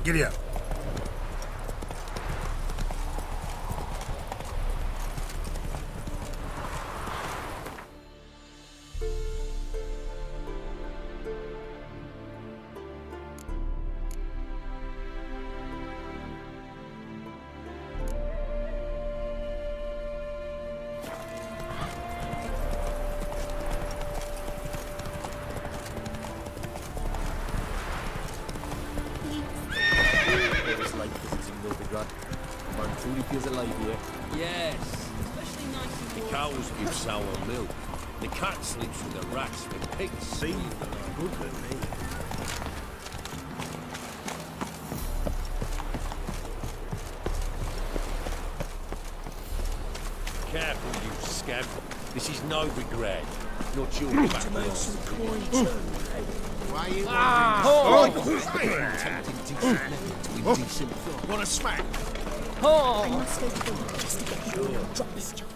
Giddy up. Feels alive here. Yes, especially nice and The cows give sour milk. The cat sleeps with the rats. The pigs see them. Look at me. Careful, you scab. This is no regret. Not your back. To make some coin too. Why are you Want a smack? I must go to the work just to get you and drop this job.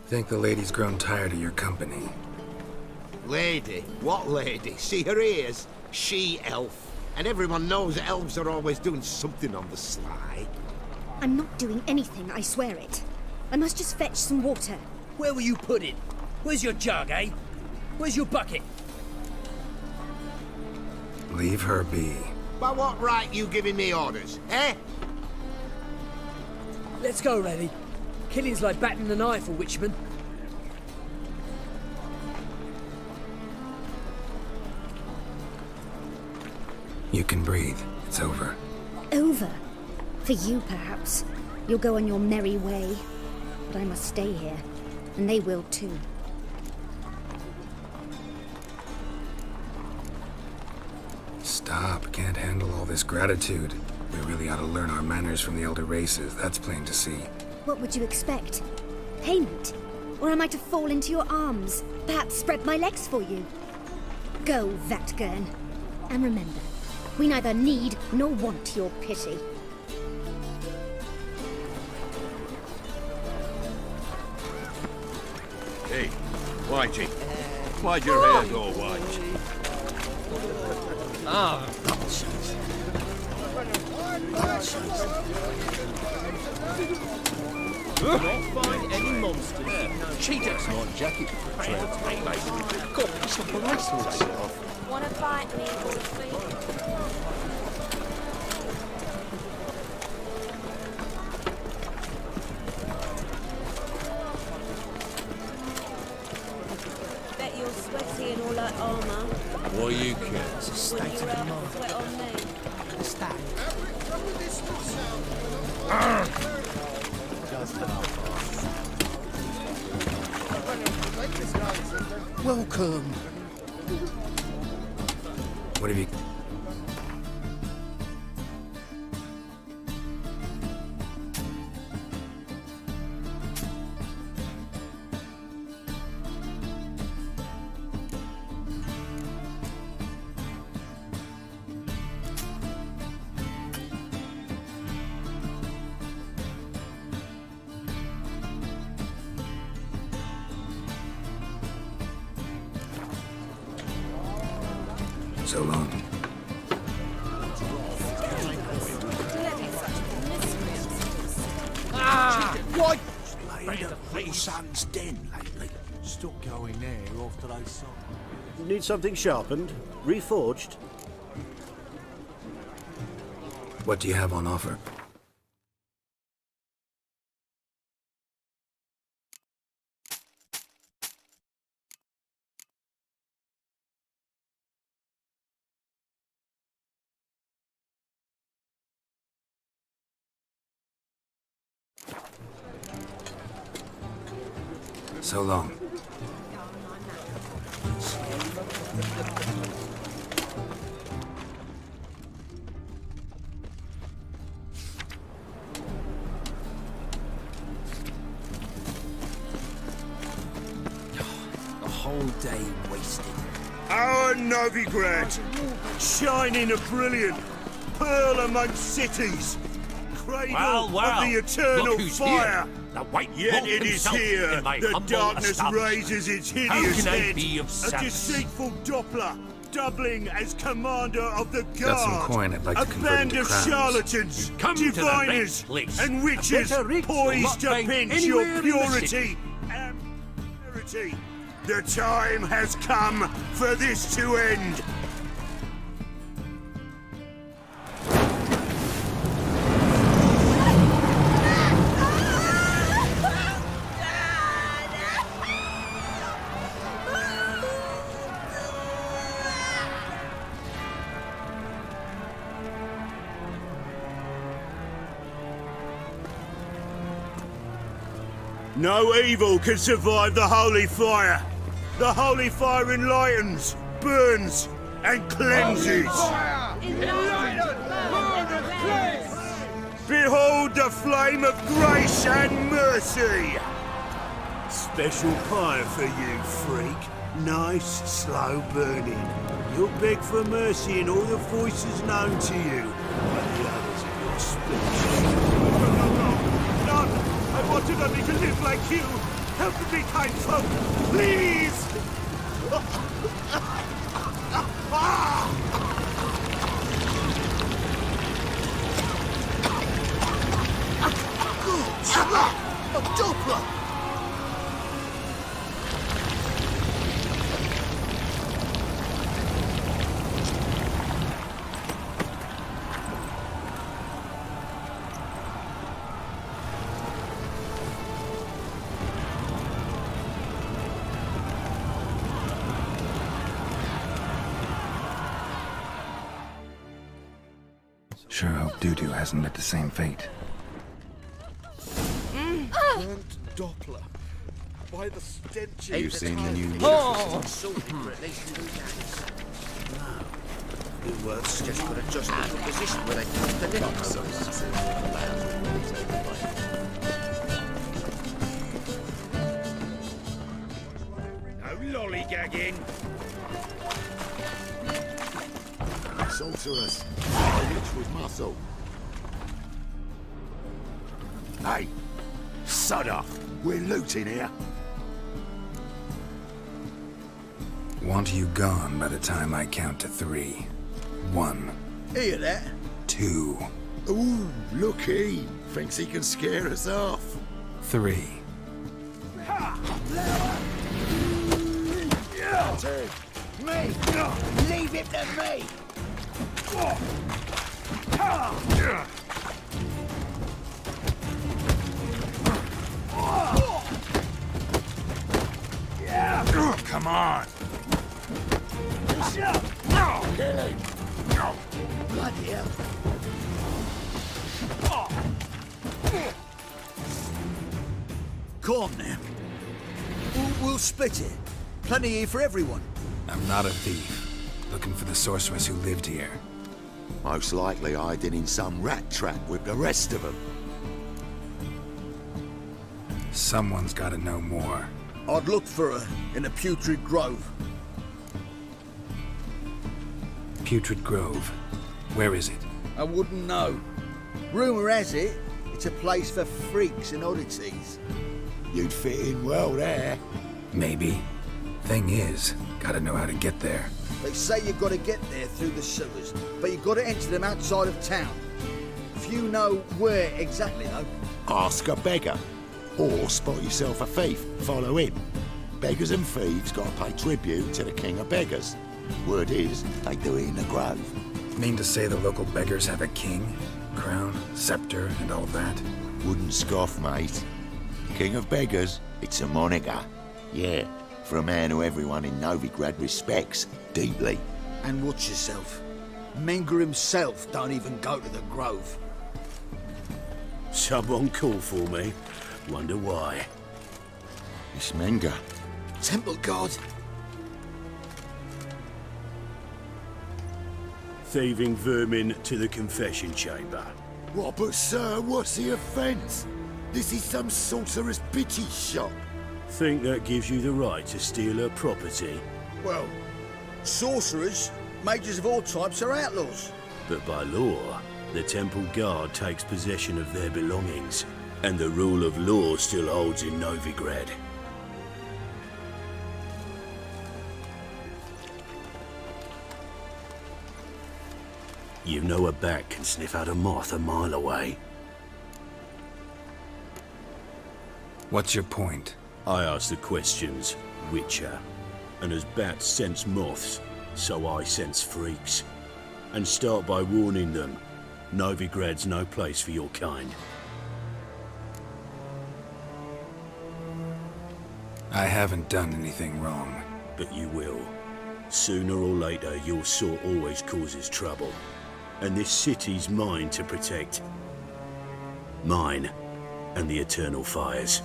Think the lady's grown tired of your company. Lady? What lady? See her ears? She-elf. And everyone knows that elves are always doing something on the sly. I'm not doing anything, I swear it. I must just fetch some water. Where will you put it? Where's your jug, eh? Where's your bucket? Leave her be. By what right you giving me orders, eh? Let's go, laddie. Killing's like batting an eye for witchmen. You can breathe. It's over. Over? For you, perhaps. You'll go on your merry way. But I must stay here. And they will too. Stop. Can't handle all this gratitude. We really ought to learn our manners from the elder races. That's plain to see. What would you expect? Payment? Or am I to fall into your arms? Perhaps spread my legs for you? Go, Vatgern. And remember, we neither need nor want your pity. Hey, Whitey. Why'd your hair go white? Ah, not find any monsters. Cheetah's not jacket for a trail to make, mate. God, it's not a nice one. Wanna fight me, Wolfie? Bet you're sweaty in all that armour. Why you care? It's a Wouldn't state you of the rather mind. sweat on me? The state. Welcome. What have you... So long. What? Made a little son's den lately. Stop going there after I saw. Need something sharpened? Reforged? What do you have on offer? So long. The whole day wasted. Our Novigrad, shining a brilliant pearl amongst cities, cradle of the eternal Look who's fire. Here. The white Yet wolf it is himself here in my that humble darkness establishment. raises its How hideous can I head. be of A service? deceitful Doppler, doubling as commander of the guard. Got some coin I'd like to a convert band into of crowns. charlatans, Come to the diviners, right place. and witches A better rich will poised not to find pinch your anywhere in the purity city. and purity. The time has come for this to end. No evil can survive the holy fire. The holy fire enlightens, burns, and cleanses. Behold the flame of grace and mercy. Special pie for you, freak. Nice, slow burning. You'll beg for mercy in all the voices known to you, but the others of your species. None! I wanted only to live like you! Help me, kind folk! Please! A Doppler! Sure hope Doo-Doo hasn't met the same fate. Burnt Doppler. By the stench of You've seen the new... New words just put a just little position where they can the No lollygagging! Sorceress, rich with muscle. Hey, sod off. We're looting here. Want you gone by the time I count to 3. 1. Hear that? 2. Ooh, looky. Thinks he can scare us off. 3. Me! Leave it to me! Come on! Bloody hell! Come on now. We'll split it. Plenty here for everyone. I'm not a thief. Looking for the sorceress who lived here. Most likely hiding in some rat trap with the rest of them. Someone's got to know more. I'd look for her in the Putrid Grove. Putrid Grove. Where is it? I wouldn't know. Rumour has it, it's a place for freaks and oddities. You'd fit in well there. Maybe. Thing is, gotta know how to get there. They say you've got to get there through the sewers, but you've got to enter them outside of town. Few know where exactly, though. Ask a beggar. Or spot yourself a thief. Follow him. Beggars and thieves got to pay tribute to the king of beggars. Word is, they do it in the grove. Mean to say the local beggars have a king? Crown, scepter, and all that? Wouldn't scoff, mate. King of beggars, it's a moniker. Yeah, for a man who everyone in Novigrad respects deeply. And watch yourself. Menger himself don't even go to the Grove. Someone call for me. Wonder why. It's Menger. Temple God. Thieving vermin to the confession chamber. What, but sir, what's the offence? This is some sorcerer's bitty shop. Think that gives you the right to steal her property? Well, sorcerers, mages of all types are outlaws. But by law, the temple guard takes possession of their belongings, and the rule of law still holds in Novigrad. You know a bat can sniff out a moth a mile away. What's your point? I ask the questions, Witcher. And as bats sense moths, so I sense freaks. And start by warning them, Novigrad's no place for your kind. I haven't done anything wrong. But you will. Sooner or later, your sort always causes trouble. And this city's mine to protect. Mine and the eternal fires.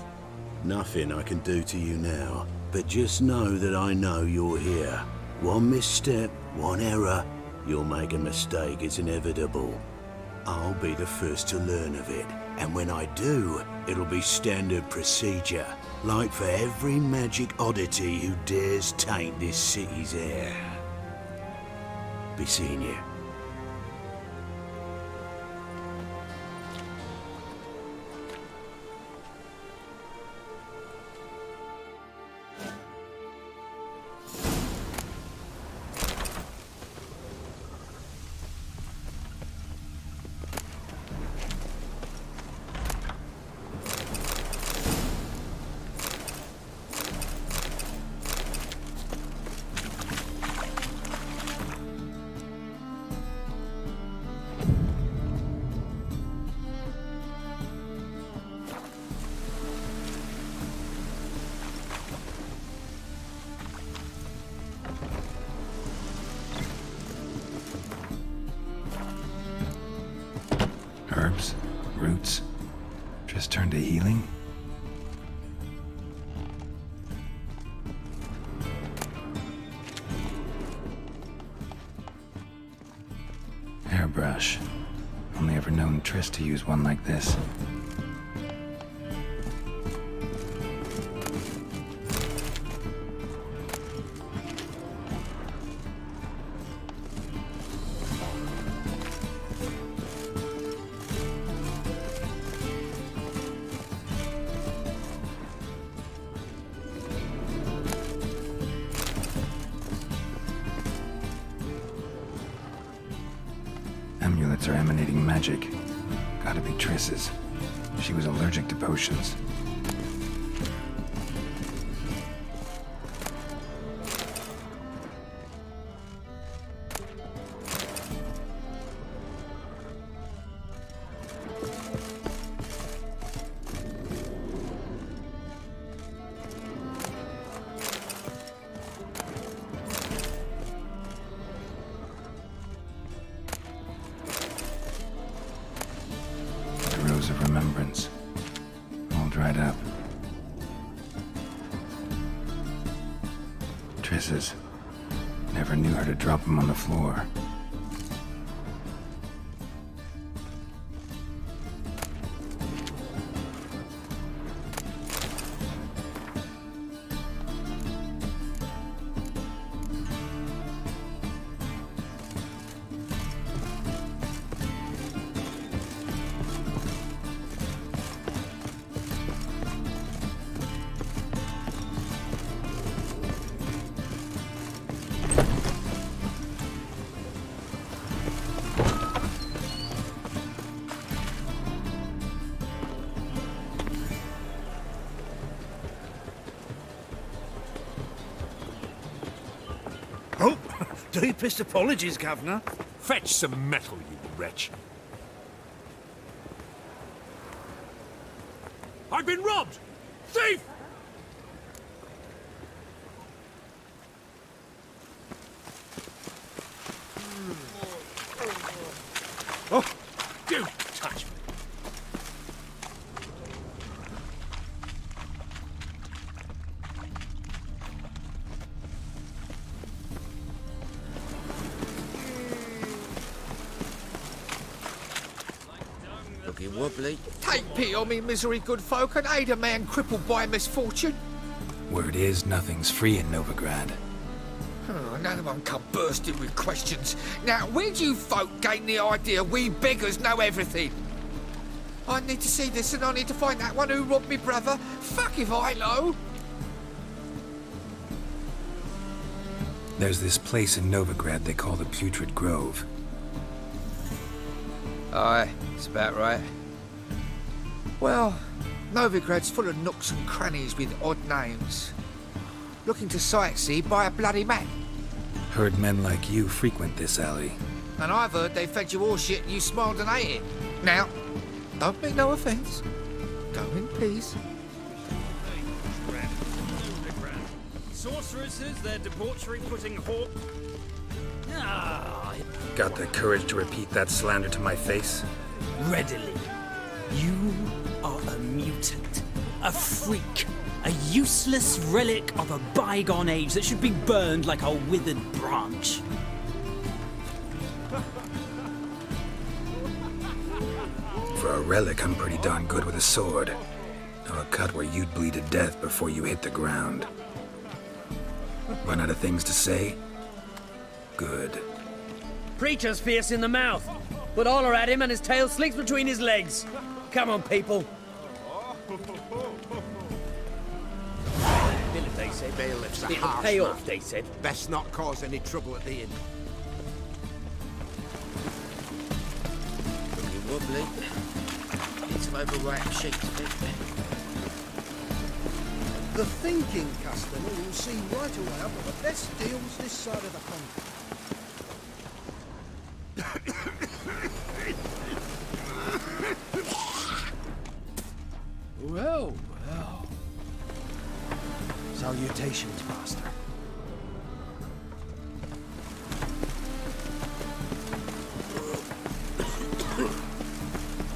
Nothing I can do to you now, but just know that I know you're here. One misstep, one error, you'll make a mistake, it's inevitable. I'll be the first to learn of it, and when I do, it'll be standard procedure, like for every magic oddity who dares taint this city's air. Be seeing you. Herbs? Roots? Just turn to healing? Hairbrush. Only ever known Triss to use one like this. Amulets are emanating magic. Gotta be Triss's. She was allergic to potions. Of remembrance, all dried up. Triss's. Never knew her to drop them on the floor. Oh, deepest apologies, Governor. Fetch some metal, you wretch. I've been robbed! Thief! Oh, don't touch me. Looking wobbly. Take pity on me, misery, good folk, and aid a man crippled by misfortune. Word is, nothing's free in Novigrad. Oh, another one come bursting with questions. Now, where do you folk gain the idea we beggars know everything? I need to see this and I need to find that one who robbed me brother. Fuck if I know. There's this place in Novigrad they call the Putrid Grove. Aye, it's about right. Well, Novigrad's full of nooks and crannies with odd names. Looking to sightsee, buy a bloody map. Heard men like you frequent this alley. And I've heard they fed you all shit and you smiled and ate it. Now, don't mean no offence. Go in peace. Sorceresses, their debauchery putting hawk. Ah, Got the courage to repeat that slander to my face? readily. You are a mutant, a freak, a useless relic of a bygone age that should be burned like a withered branch. For a relic, I'm pretty darn good with a sword. Or a cut where you'd bleed to death before you hit the ground. Run out of things to say? Good. Preacher's fierce in the mouth, but holler at him and his tail slinks between his legs. Come on, people. They said. Bailiffs are It'll harsh, pay man. off, they said. Best not cause any trouble at the inn. Looking wobbly. Need some overripe sheets of it. The thinking customer will see right away I've got the best deals this side of the pond. Well, well. Salutations, master.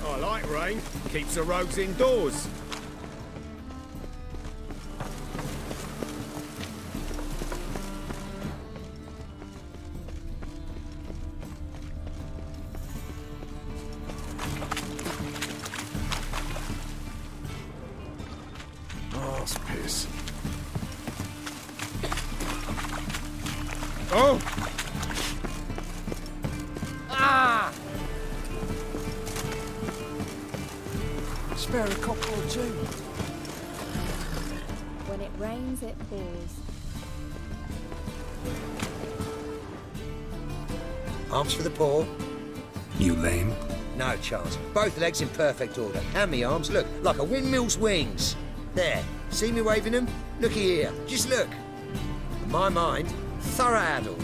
I like rain. Keeps the rogues indoors. Arse piss. Oh! Spare a copper or two. When it rains, it pours. Arms for the poor? You lame? No chance. Both legs in perfect order. And me arms, look, like a windmill's wings. There. See me waving them? Looky here. Just look. In my mind, thorough addled.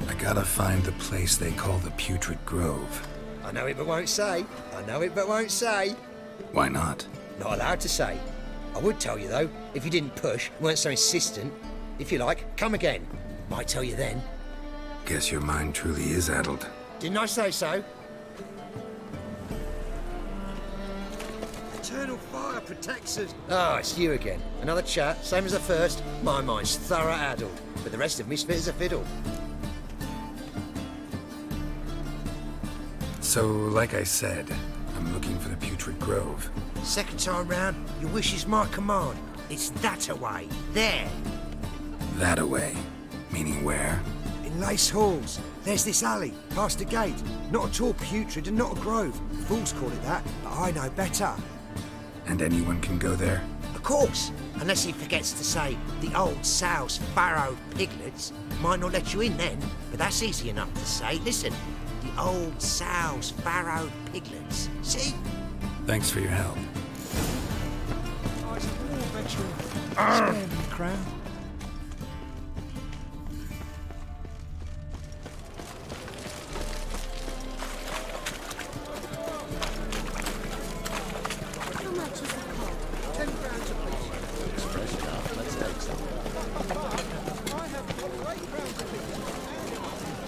I gotta find the place they call the Putrid Grove. I know it but won't say. I know it but won't say. Why not? Not allowed to say. I would tell you though, if you didn't push, weren't so insistent. If you like, come again. Might tell you then. Guess your mind truly is addled. Didn't I say so? Eternal fire protects us. Ah, it's you again. Another chat, same as the first. My mind's thorough addled, but the rest of me's fit as a fiddle. So, like I said, I'm looking for the Putrid Grove. Second time round, your wish is my command. It's that away. There. That away. Meaning where? In Lace Halls. There's this alley, past the gate. Not at all putrid and not a grove. Fools call it that, but I know better. And anyone can go there? Of course, unless he forgets to say the old sow's farrowed piglets. Might not let you in then, but that's easy enough to say. Listen, the old sow's farrowed piglets. See? Thanks for your help. Spare me, crown. How much is the pot? 10 crowns apiece. Fresh enough. Let's take some. I have 8 crowns apiece.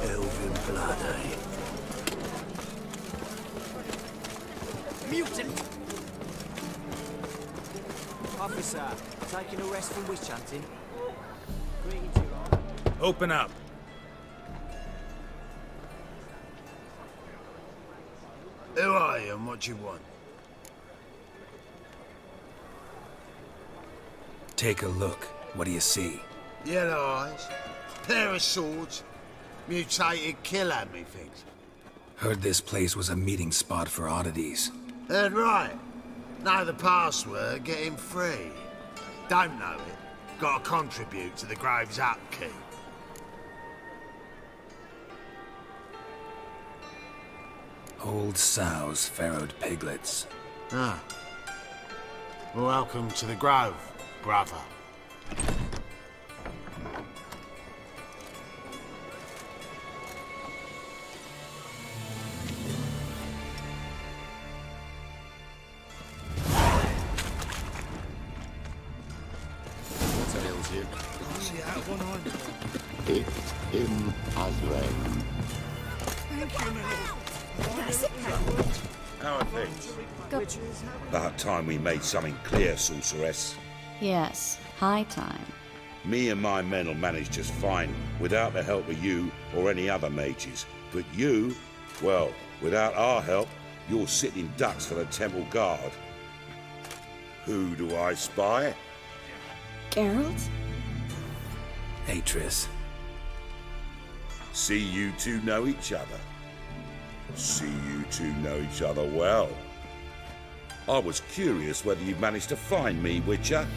Elven blood, eh? Mutant! Officer, taking a rest from witch hunting. Greetings, Your Honor. Open up. Who are you and what do you want? Take a look. What do you see? Yellow eyes, pair of swords, mutated killer, methinks. Heard this place was a meeting spot for oddities. Heard right. Know the password, get him free. Don't know it. Gotta contribute to the Grove's upkeep. Old sows, farrowed piglets. Ah. Welcome to the Grove, brother. What ails you? It's him as well. How are things? About time we made something clear, sorceress. Yes, high time. Me and my men will manage just fine without the help of you or any other mages. But you, well, without our help, you're sitting ducks for the temple guard. Who do I spy? Geralt? Hey, Triss. See you two know each other. See you two know each other well. I was curious whether you managed to find me, Witcher.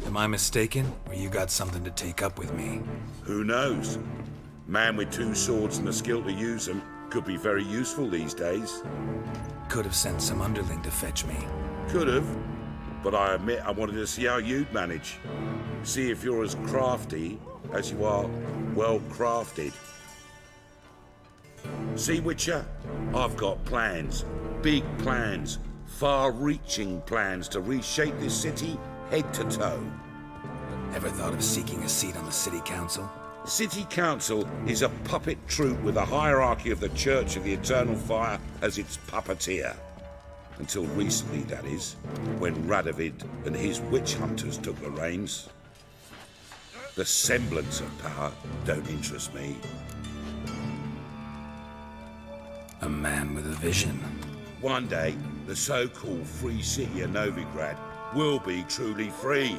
Am I mistaken, or you got something to take up with me? Who knows? Man with two swords and the skill to use them could be very useful these days. Could have sent some underling to fetch me. Could have, but I admit I wanted to see how you'd manage. See if you're as crafty as you are well crafted. See, Witcher, I've got plans, big plans, far-reaching plans to reshape this city head to toe. Ever thought of seeking a seat on the city council? City council is a puppet troupe with a hierarchy of the Church of the Eternal Fire as its puppeteer. Until recently, that is, when Radovid and his witch hunters took the reins. The semblance of power don't interest me. A man with a vision. One day, the so-called free city of Novigrad will be truly free.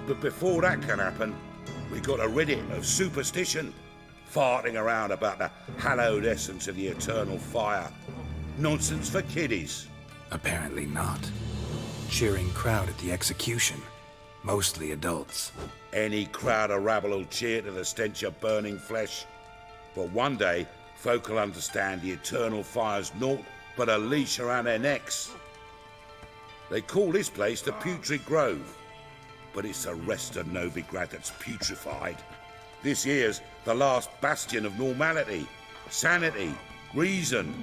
But before that can happen, we got to rid it of superstition, farting around about the hallowed essence of the eternal fire. Nonsense for kiddies. Apparently not. Cheering crowd at the execution. Mostly adults. Any crowd of rabble will cheer to the stench of burning flesh. But one day, folk will understand the eternal fire's naught but a leash around their necks. They call this place the Putrid Grove, but it's the rest of Novigrad that's putrefied. This here's the last bastion of normality, sanity, reason.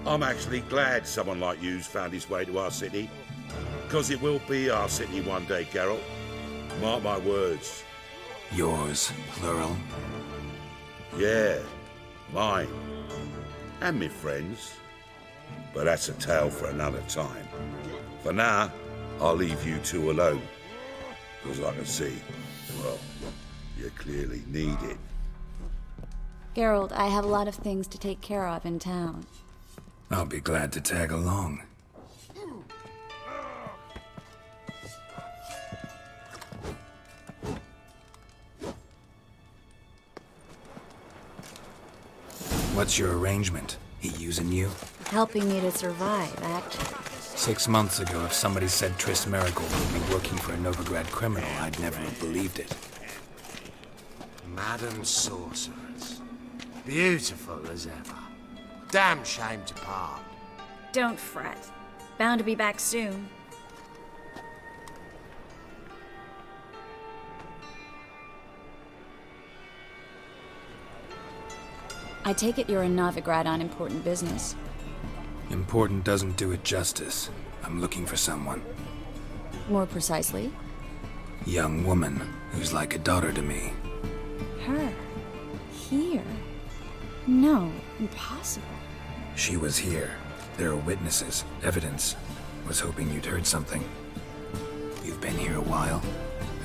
I'm actually glad someone like you's found his way to our city, because it will be our city one day, Geralt. Mark my words. Yours, plural. Yeah, mine. And me friends. But that's a tale for another time. For now, I'll leave you two alone. Because I can see, well, you clearly need it. Geralt, I have a lot of things to take care of in town. I'll be glad to tag along. What's your arrangement? He using you? Helping me to survive, actually. 6 months ago, if somebody said Triss Merigold would be working for a Novigrad criminal, I'd never have believed it. Madam Sorceress. Beautiful as ever. Damn shame to part. Don't fret. Bound to be back soon. I take it you're in Novigrad on important business. Important doesn't do it justice. I'm looking for someone. More precisely? Young woman who's like a daughter to me. Her? Here? No, impossible. She was here. There are witnesses, evidence. Was hoping you'd heard something. You've been here a while.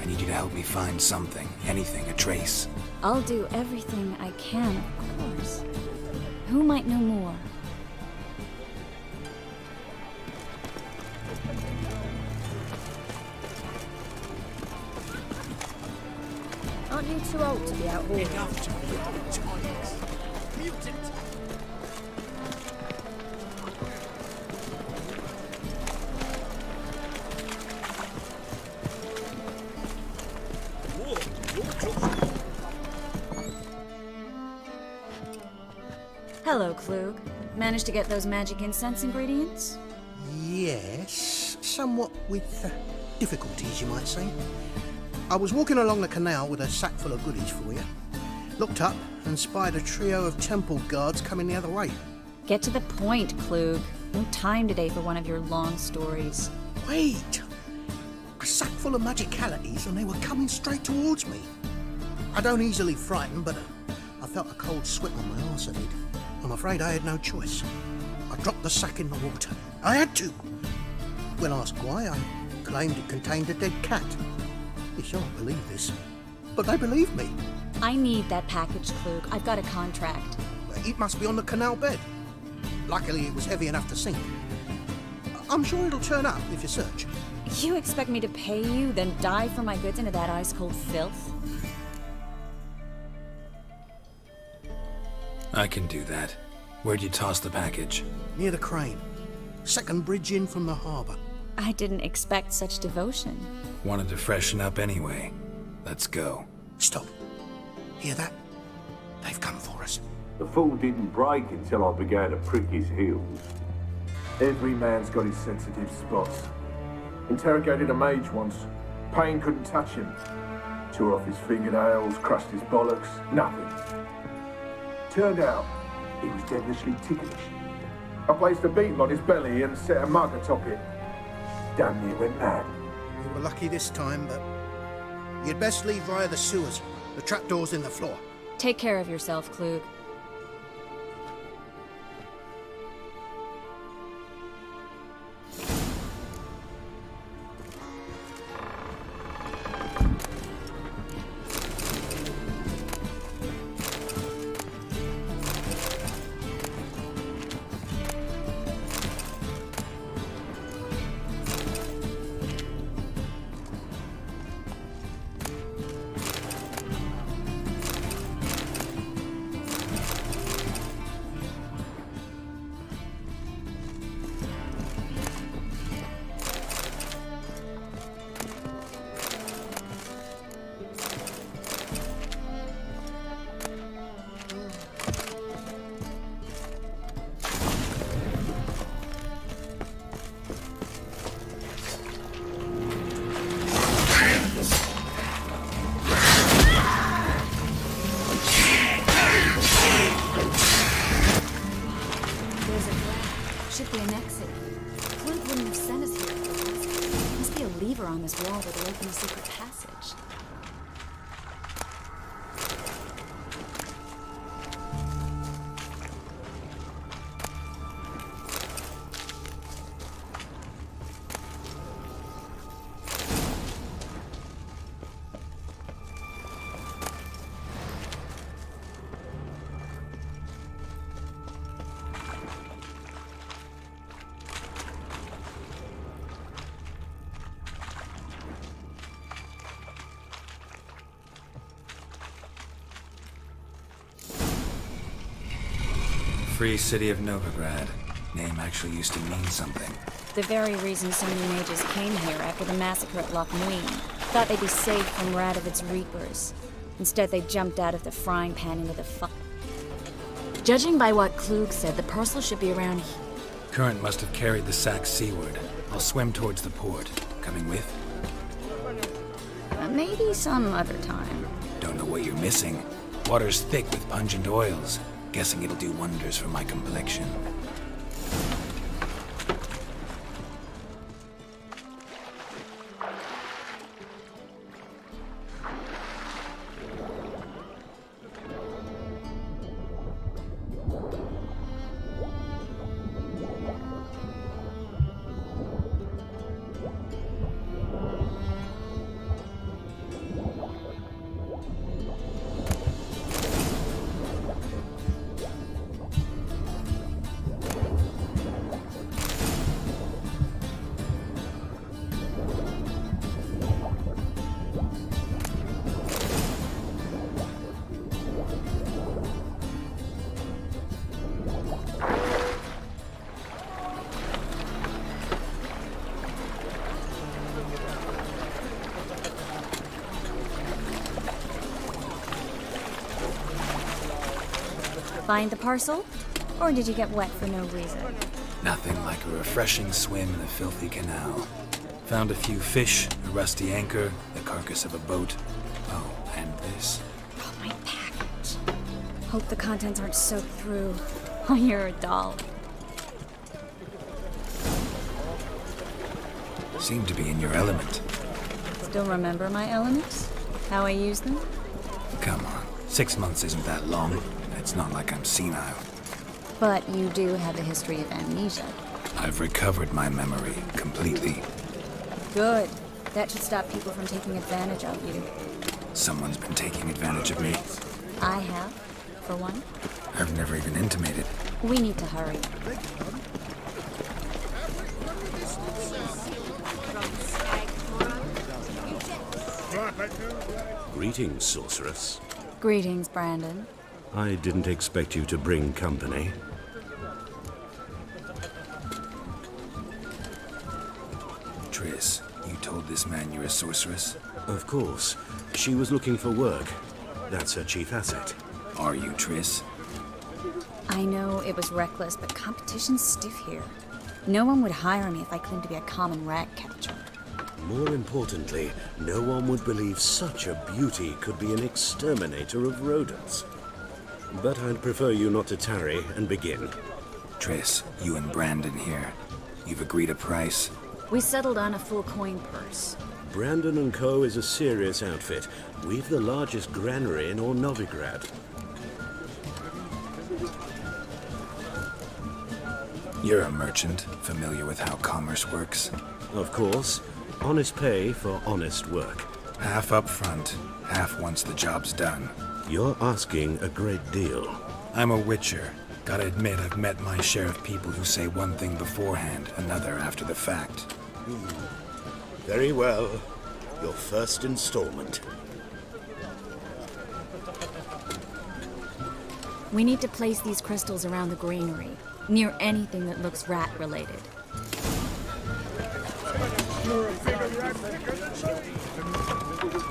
I need you to help me find something, anything, a trace. I'll do everything I can, of course. Who might know more? Aren't you too old to be out walking? Hello, Klug. Managed to get those magic incense ingredients? Yes, somewhat with difficulties, you might say. I was walking along the canal with a sack full of goodies for you. Looked up and spied a trio of temple guards coming the other way. Get to the point, Klug. No time today for one of your long stories. Wait! A sack full of magicalities and they were coming straight towards me. I don't easily frighten, but I felt a cold sweat on my arse, I did. I'm afraid I had no choice. I dropped the sack in the water. I had to. When asked why, I claimed it contained a dead cat. You shan't believe this, but they believed me. I need that package, Klug. I've got a contract. It must be on the canal bed. Luckily, it was heavy enough to sink. I'm sure it'll turn up if you search. You expect me to pay you, then dive for my goods into that ice-cold filth? I can do that. Where'd you toss the package? Near the crane. Second bridge in from the harbour. I didn't expect such devotion. Wanted to freshen up anyway. Let's go. Stop. Hear that? They've come for us. The fall didn't break until I began to prick his heels. Every man's got his sensitive spots. Interrogated a mage once. Pain couldn't touch him. Tore off his fingernails, crushed his bollocks, nothing. Turned out, he was devilishly ticklish. I placed a beam on his belly and set a mug atop it. Damn near went mad. You were lucky this time, but you'd best leave via the sewers. The trapdoor's in the floor. Take care of yourself, Klug. Should be an exit. Klug wouldn't have sent us here otherwise. Must be a lever on this wall that'll open a secret passage. Free city of Novigrad. Name actually used to mean something. The very reason so many mages came here after the massacre at Loch Muin. Thought they'd be safe from Radovid's reapers. Instead, they jumped out of the frying pan into the fire. Judging by what Klug said, the parcel should be around here. Current must have carried the sack seaward. I'll swim towards the port. Coming with? Maybe some other time. Don't know what you're missing. Water's thick with pungent oils. Guessing it'll do wonders for my complexion. Find the parcel? Or did you get wet for no reason? Nothing like a refreshing swim in a filthy canal. Found a few fish, a rusty anchor, the carcass of a boat. Oh, and this. Oh, my package. Hope the contents aren't soaked through. Oh, you're a doll. Seem to be in your element. Still remember my elements? How I use them? Come on, 6 months isn't that long. It's not like I'm senile. But you do have a history of amnesia. I've recovered my memory completely. Good. That should stop people from taking advantage of you. Someone's been taking advantage of me. I have, for one. I've never even intimated. We need to hurry. Greetings, sorceress. Greetings, Brandon. I didn't expect you to bring company. Triss, you told this man you're a sorceress? Of course. She was looking for work. That's her chief asset. Are you, Triss? I know it was reckless, but competition's stiff here. No one would hire me if I claimed to be a common rat catcher. More importantly, no one would believe such a beauty could be an exterminator of rodents. But I'd prefer you not to tarry and begin. Triss, you and Brandon here. You've agreed a price? We settled on a full coin purse. Brandon & Co. is a serious outfit. We've the largest granary in all Novigrad. You're a merchant, familiar with how commerce works? Of course. Honest pay for honest work. Half up front, half once the job's done. You're asking a great deal. I'm a witcher. Gotta admit, I've met my share of people who say one thing beforehand, another after the fact. Very well. Your first installment. We need to place these crystals around the granary, near anything that looks rat-related.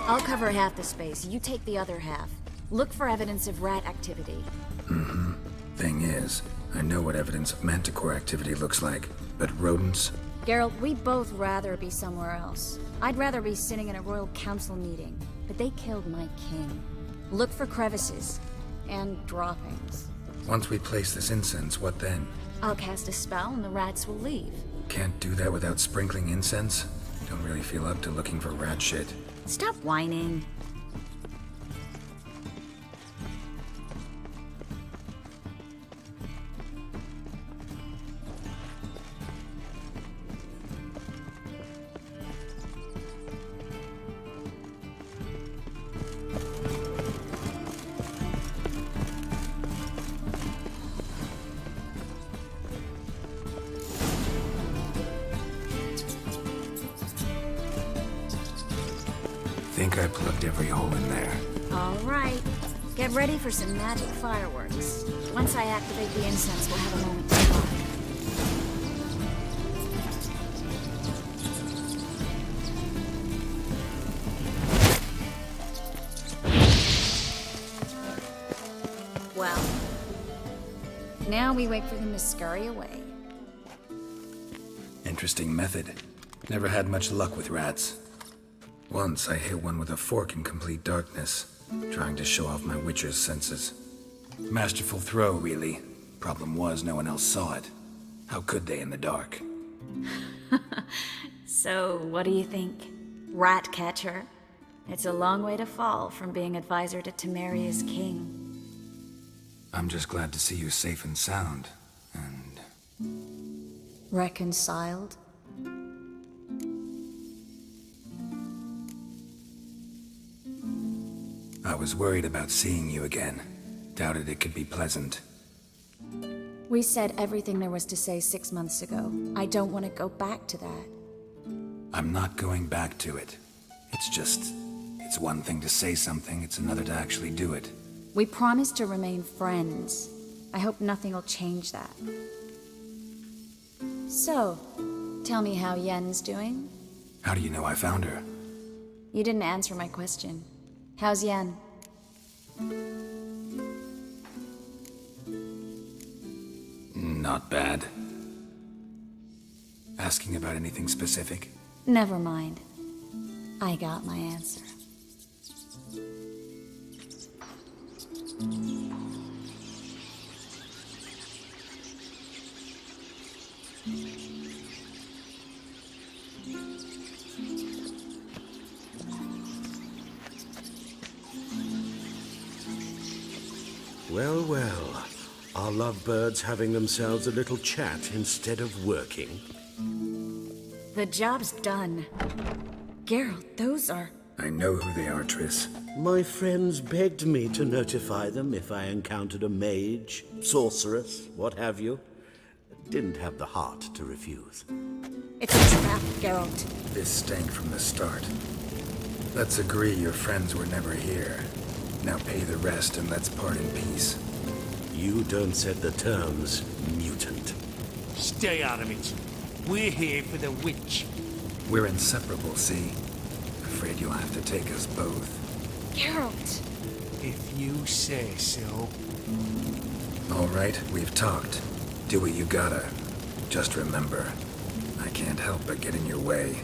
I'll cover half the space. You take the other half. Look for evidence of rat activity. Mm-hmm. Thing is, I know what evidence of manticore activity looks like, but rodents? Geralt, we'd both rather be somewhere else. I'd rather be sitting in a royal council meeting, but they killed my king. Look for crevices and droppings. Once we place this incense, what then? I'll cast a spell and the rats will leave. Can't do that without sprinkling incense? Don't really feel up to looking for rat shit. Stop whining. Think I plugged every hole in there. All right. Get ready for some magic fireworks. Once I activate the incense, we'll have a moment to talk. Well, now we wait for them to scurry away. Interesting method. Never had much luck with rats. Once I hit one with a fork in complete darkness, trying to show off my witcher's senses. Masterful throw, really. Problem was, no one else saw it. How could they in the dark? So, what do you think? Rat catcher? It's a long way to fall from being advisor to Temeria's king. I'm just glad to see you safe and sound, and... Reconciled? I was worried about seeing you again. Doubted it could be pleasant. We said everything there was to say 6 months ago. I don't want to go back to that. I'm not going back to it. It's just... It's one thing to say something, it's another to actually do it. We promised to remain friends. I hope nothing will change that. So, tell me how Yen's doing? How do you know I found her? You didn't answer my question. How's Yen? Not bad. Asking about anything specific? Never mind. I got my answer. Well, well. Are lovebirds having themselves a little chat instead of working? The job's done. Geralt, those are... I know who they are, Triss. My friends begged me to notify them if I encountered a mage, sorceress, what have you. Didn't have the heart to refuse. It's a trap, Geralt. This stank from the start. Let's agree your friends were never here. Now pay the rest and let's part in peace. You don't set the terms, mutant. Stay out of it. We're here for the witch. We're inseparable, see? Afraid you'll have to take us both. Geralt! If you say so. All right, we've talked. Do what you gotta. Just remember, I can't help but get in your way.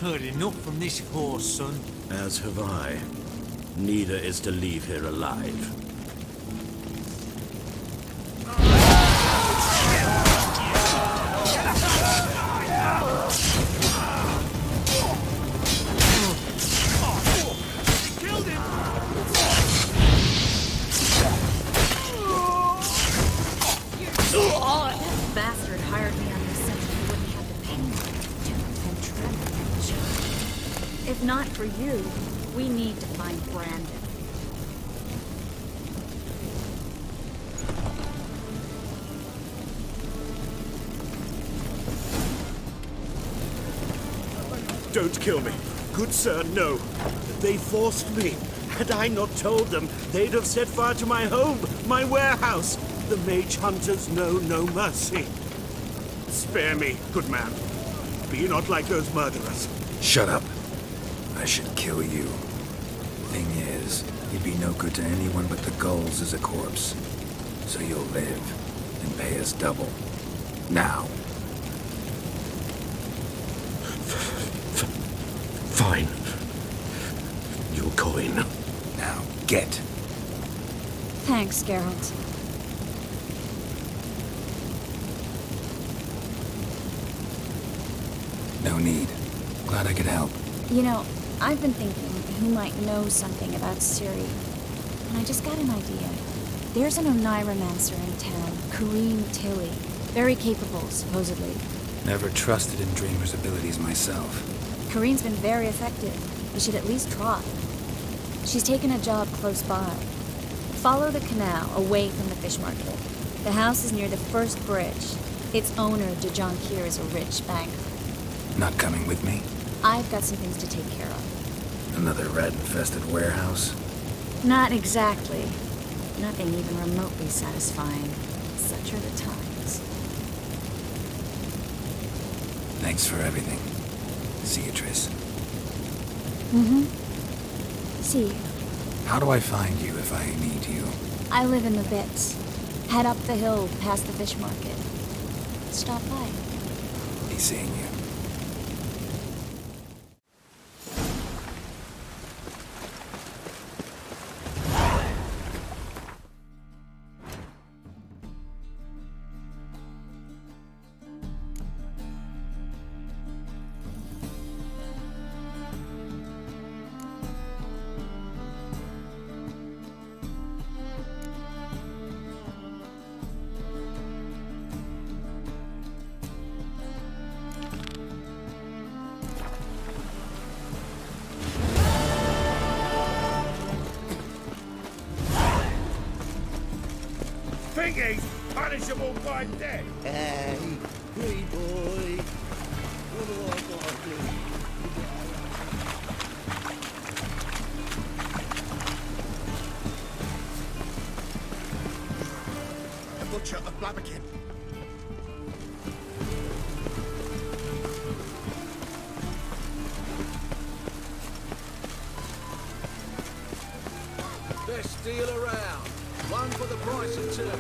Heard enough from this horse, son. As have I. Neither is to leave here alive. Bastard hired me on the assumption he wouldn't have the pain to and tremor. If not for you, we need to find Brandon. Don't kill me. Good sir, no. They forced me. Had I not told them, they'd have set fire to my home, my warehouse. The mage hunters know no mercy. Spare me, good man. Be not like those murderers. Shut up. I should kill you. Thing is, you'd be no good to anyone but the gulls as a corpse. So you'll live and pay us double. Now. Fine. Your coin. Now, get. Thanks, Geralt. No need. Glad I could help. You know, I've been thinking who might know something about Ciri. And I just got an idea. There's an Oneiromancer in town, Kareem Tilly. Very capable, supposedly. Never trusted in Dreamer's abilities myself. Kareem's been very effective. We should at least try. She's taken a job close by. Follow the canal away from the fish market. The house is near the first bridge. Its owner, Dejon Kier, is a rich banker. Not coming with me? I've got some things to take care of. Another rat-infested warehouse? Not exactly. Nothing even remotely satisfying. Such are the times. Thanks for everything. See you, Triss. Mm-hmm. See you. How do I find you if I need you? I live in the Bits. Head up the hill past the fish market. Stop by. Be seeing you. Think he's punishable by death? Hey, pretty boy. What do I gotta do? The butcher of Blaviken. Best deal around. One for the price of two.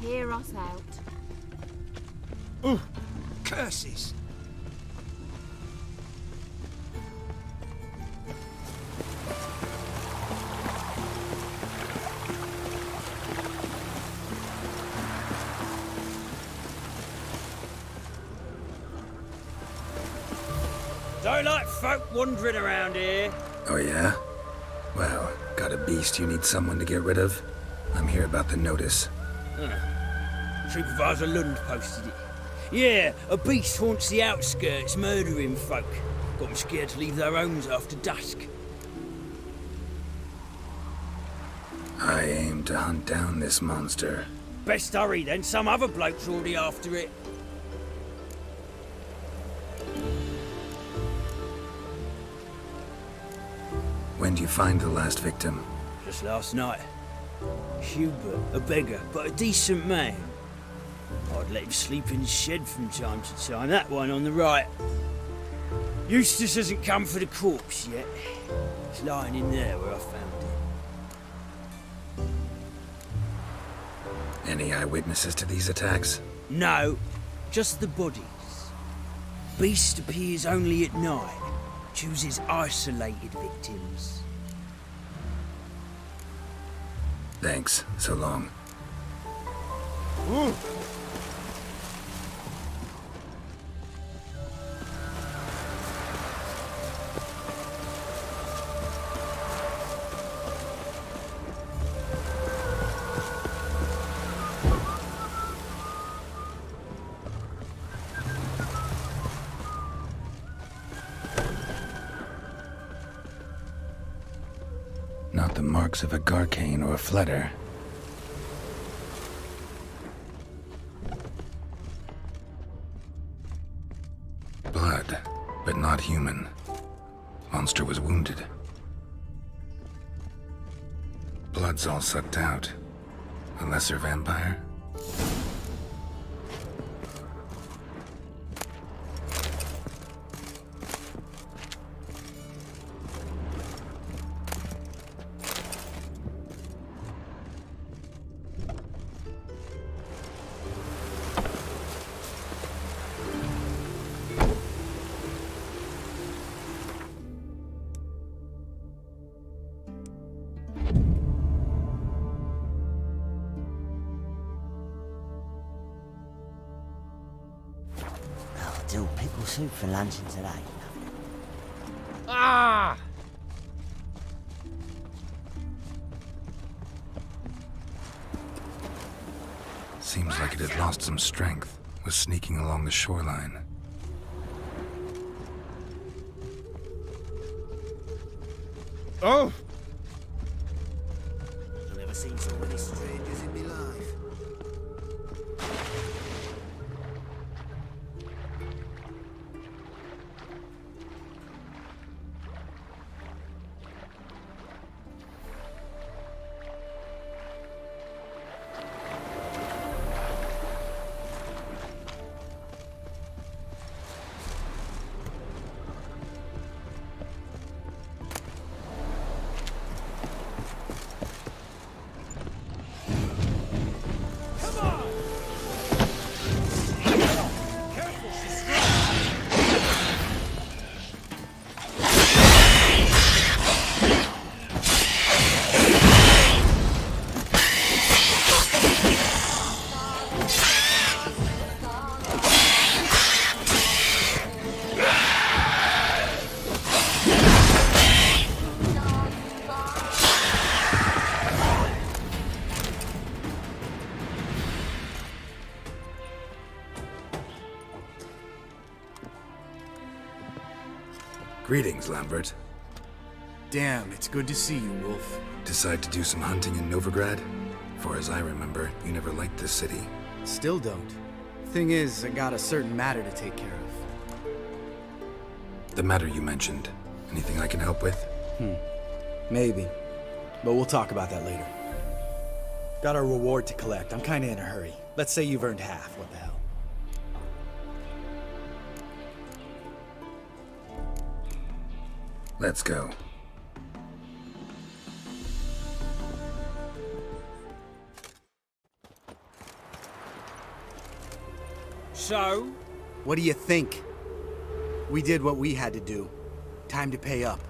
Hear us out. Oh, curses! Don't like folk wandering around here. Oh, yeah? Well, got a beast you need someone to get rid of? I'm here about the notice. Supervisor Lund posted it. Yeah, a beast haunts the outskirts, murdering folk. Got them scared to leave their homes after dusk. I aim to hunt down this monster. Best hurry then, some other bloke's already after it. When do you find the last victim? Just last night. Hubert, a beggar, but a decent man. I'd let him sleep in his shed from time to time, that one on the right. Eustace hasn't come for the corpse yet. It's lying in there where I found it. Any eyewitnesses to these attacks? No, just the bodies. Beast appears only at night. Chooses isolated victims. Thanks. So long. Ooh. Not the marks of a Garcane or a Fletter. Blood, but not human. Monster was wounded. Blood's all sucked out. A lesser vampire? Do pickle soup for luncheon today. Ah! Seems like it had lost some strength. Was sneaking along the shoreline. Oh! I've never seen so many strangers in my life. Greetings, Lambert. Damn, it's good to see you, Wolf. Decide to do some hunting in Novigrad? For as I remember, you never liked this city. Still don't. Thing is, I got a certain matter to take care of. The matter you mentioned. Anything I can help with? Maybe. But we'll talk about that later. Got a reward to collect. I'm kinda in a hurry. Let's say you've earned half. What the hell? Let's go. So? What do you think? We did what we had to do. Time to pay up.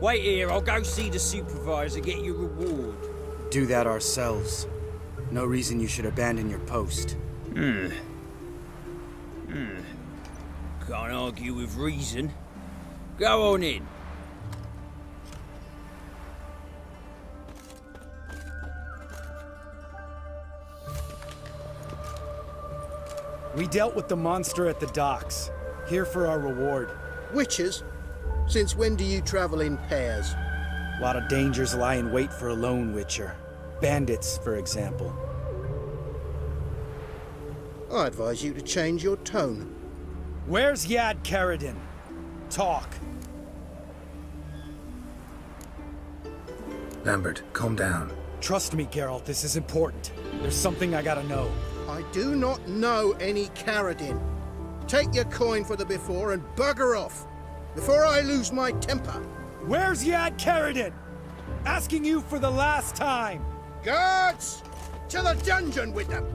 Wait here, I'll go see the supervisor, get your reward. Do that ourselves. No reason you should abandon your post. Can't argue with reason. Go on in. We dealt with the monster at the docks. Here for our reward. Witches? Since when do you travel in pairs? A lot of dangers lie in wait for a lone witcher. Bandits, for example. I advise you to change your tone. Where's Yad Karadin? Talk. Lambert, calm down. Trust me, Geralt, this is important. There's something I gotta know. I do not know any Karadin. Take your coin for the before and bugger off, before I lose my temper. Where's Yad Karadin? Asking you for the last time. Guards! To the dungeon with them!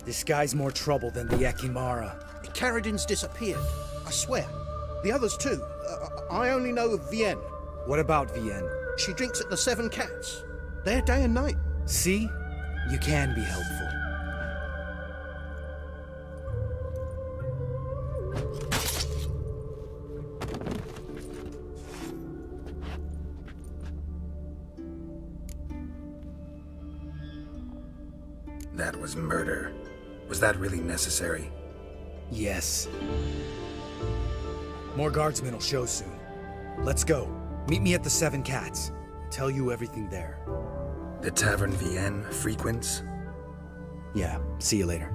This guy's more trouble than the Ekimara. Karadin's disappeared, I swear. The others too. I only know of Vienne. What about Vienne? She drinks at the Seven Cats. There day and night. See? You can be helpful. That was murder. Was that really necessary? Yes. More guardsmen will show soon. Let's go. Meet me at the Seven Cats. Tell you everything there. The Tavern Vienne frequents? Yeah, see you later.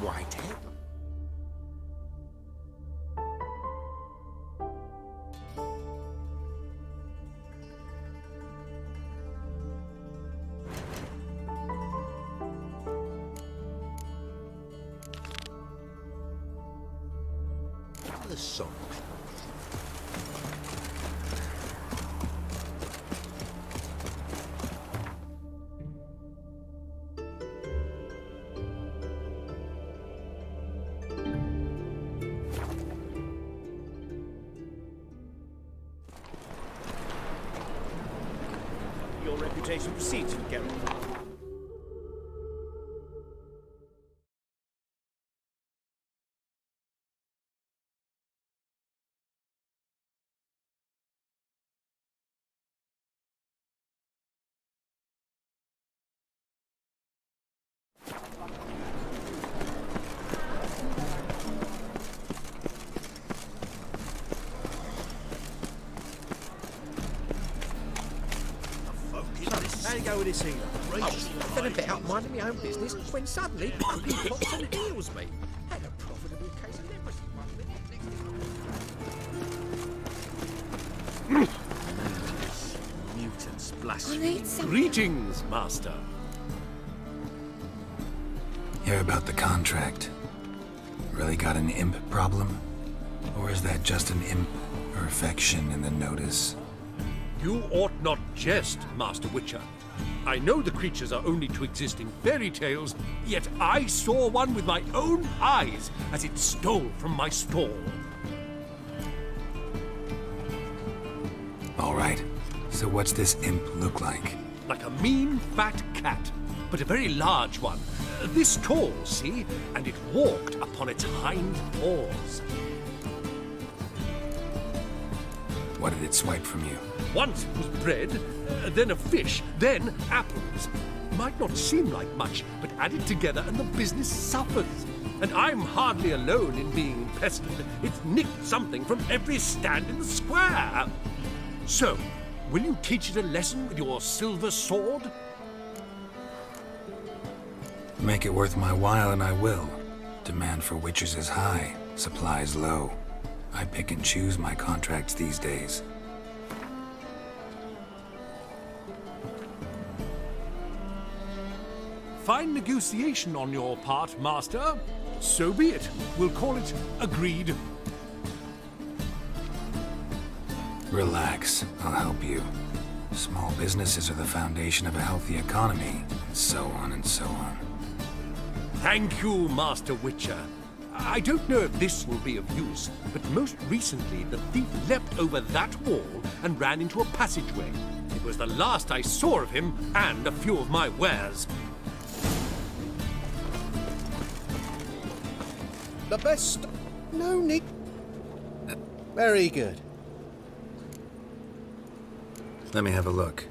Whitehead? The song. Your reputation precedes you, Geralt. with this healer? I was nothing about minding my own business when suddenly he pops and heals me. Had a profitable case of leprosy one minute. Mutants, blasphemy. need some- Greetings, Master. Hear about the contract? Really got an imp problem? Or is that just an imp perfection in the notice? You ought not jest, Master Witcher. I know the creatures are only to exist in fairy tales, yet I saw one with my own eyes as it stole from my stall. All right, so what's this imp look like? Like a mean, fat cat, but a very large one. This tall, see? And it walked upon its hind paws. What did it swipe from you? Once it was bread, then a fish, then apples. Might not seem like much, but add it together and the business suffers. And I'm hardly alone in being pestered. It's nicked something from every stand in the square. So, will you teach it a lesson with your silver sword? Make it worth my while and I will. Demand for witches is high, supplies low. I pick and choose my contracts these days. Fine negotiation on your part, Master. So be it. We'll call it agreed. Relax, I'll help you. Small businesses are the foundation of a healthy economy, and so on and so on. Thank you, Master Witcher. I don't know if this will be of use, but most recently the thief leapt over that wall and ran into a passageway. It was the last I saw of him and a few of my wares. The best. No, Nick. Very good. Let me have a look.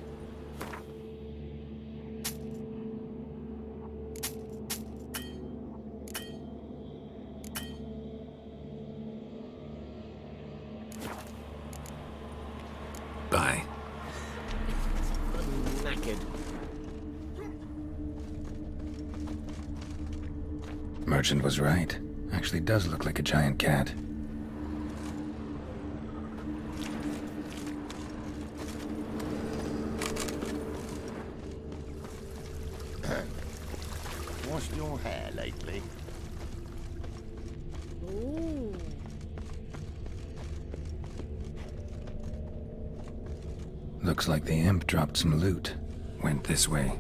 Bye. Knackered. Merchant was right. Actually does look like a giant cat. Washed your hair lately? Ooh. Looks like the imp dropped some loot. Went this way.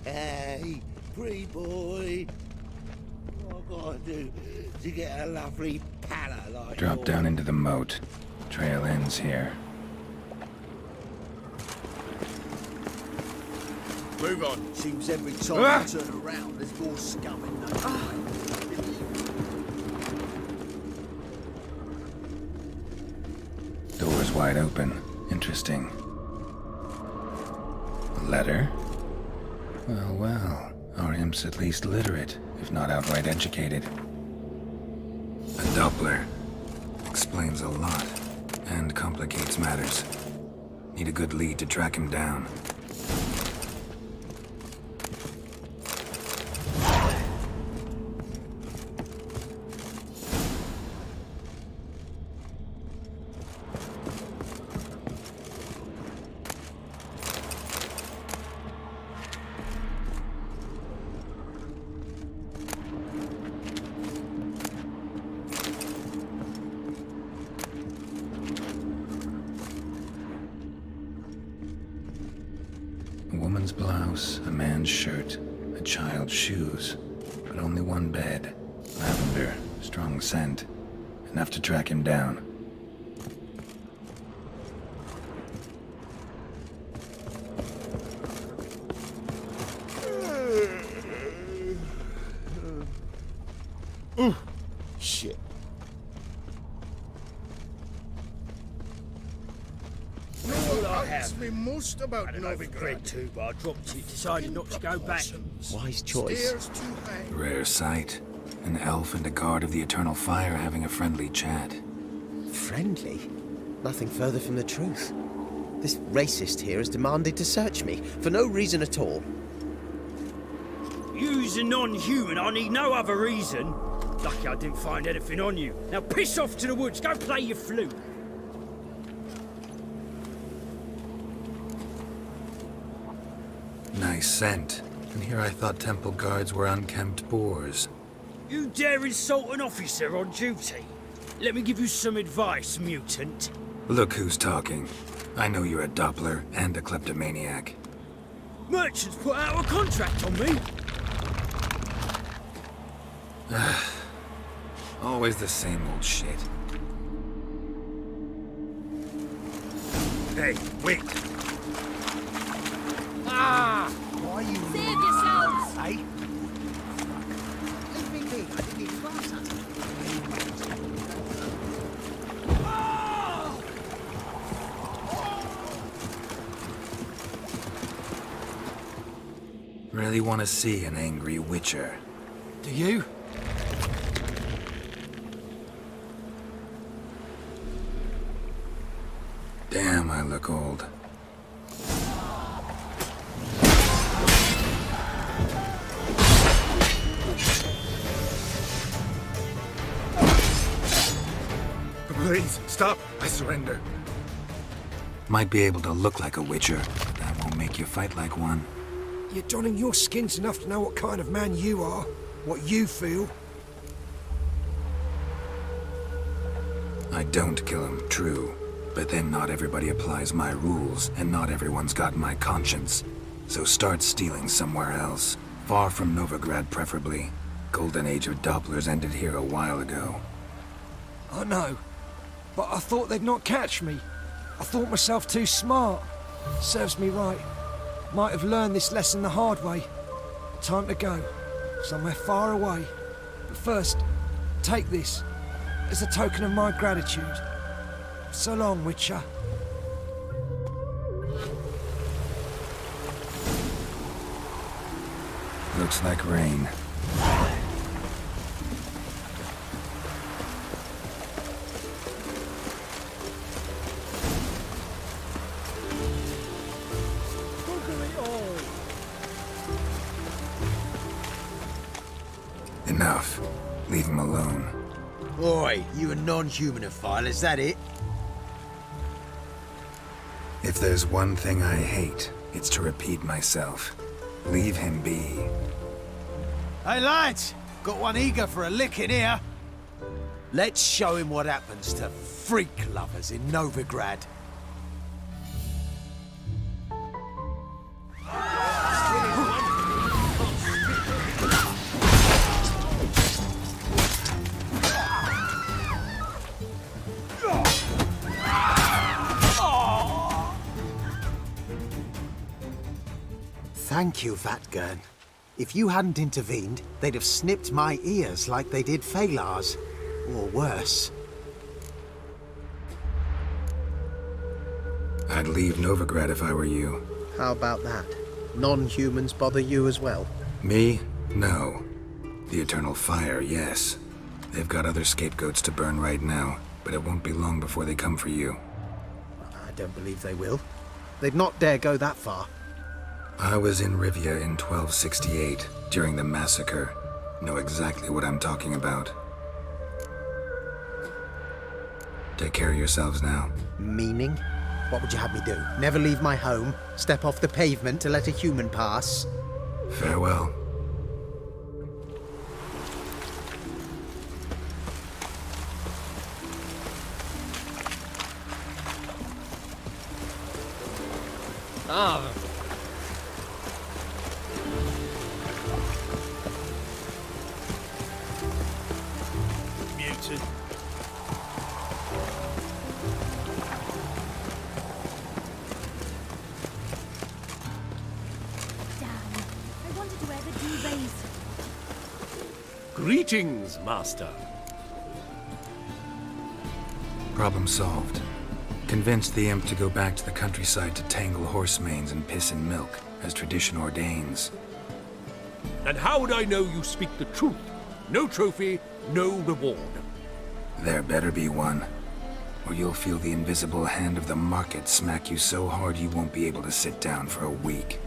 Hey, pretty boy. What I gotta do to get a lovely palate like Drop yours? down into the moat. Trail ends here. Move on. Seems every time you turn around, there's more scum in that. Door's wide open. Interesting. Letter? Well, well. Our imp's at least literate, if not outright educated. A Doppler. Explains a lot. And complicates matters. Need a good lead to track him down. A woman's blouse, a man's shirt, a child's shoes, but only one bed. Lavender, strong scent. Enough to track him down. Shit. Me most about Novigrad too, but I dropped it, decided not to go back. Wise choice. Rare sight. An elf and a guard of the Eternal Fire having a friendly chat. Friendly? Nothing further from the truth. This racist here has demanded to search me, for no reason at all. You's a non-human, I need no other reason. Lucky I didn't find anything on you. Now piss off to the woods, go play your flute. Nice scent. And here I thought temple guards were unkempt boors. You dare insult an officer on duty? Let me give you some advice, mutant. Look who's talking. I know you're a Doppler and a kleptomaniac. Merchants put out a contract on me. Always the same old shit. Hey, wait! Ah! Why are you... Save yourselves! Hey? Leave me be. I didn't even glass at it. Really want to see an angry witcher. Do you? Damn, I look old. Please, stop! I surrender. Might be able to look like a witcher, but that won't make you fight like one. You're donning your skins enough to know what kind of man you are, what you feel. I don't kill him, true. But then not everybody applies my rules, and not everyone's got my conscience. So start stealing somewhere else. Far from Novigrad, preferably. Golden age of Dopplers ended here a while ago. I know, but I thought they'd not catch me. I thought myself too smart. Serves me right. Might have learned this lesson the hard way. Time to go. Somewhere far away. But first, take this as a token of my gratitude. So long, Witcher. Looks like rain. Enough. Leave him alone. Oi, you a non-humanophile, is that it? If there's one thing I hate, it's to repeat myself. Leave him be. Hey, lads! Got one eager for a lick in here. Let's show him what happens to freak lovers in Novigrad. Thank you, Vatgern. If you hadn't intervened, they'd have snipped my ears like they did Phalar's. Or worse. I'd leave Novigrad if I were you. How about that? Non-humans bother you as well? Me? No. The Eternal Fire, yes. They've got other scapegoats to burn right now, but it won't be long before they come for you. I don't believe they will. They'd not dare go that far. I was in Rivia in 1268, during the massacre. Know exactly what I'm talking about. Take care of yourselves now. Meaning? What would you have me do? Never leave my home? Step off the pavement to let a human pass? Farewell. Ah. Mutant. I wanted to wear the duvets. Greetings, Master. Problem solved. Convinced the imp to go back to the countryside to tangle horse manes and piss in milk, as tradition ordains. And how would I know you speak the truth? No trophy, no reward. There better be one, or you'll feel the invisible hand of the market smack you so hard you won't be able to sit down for a week.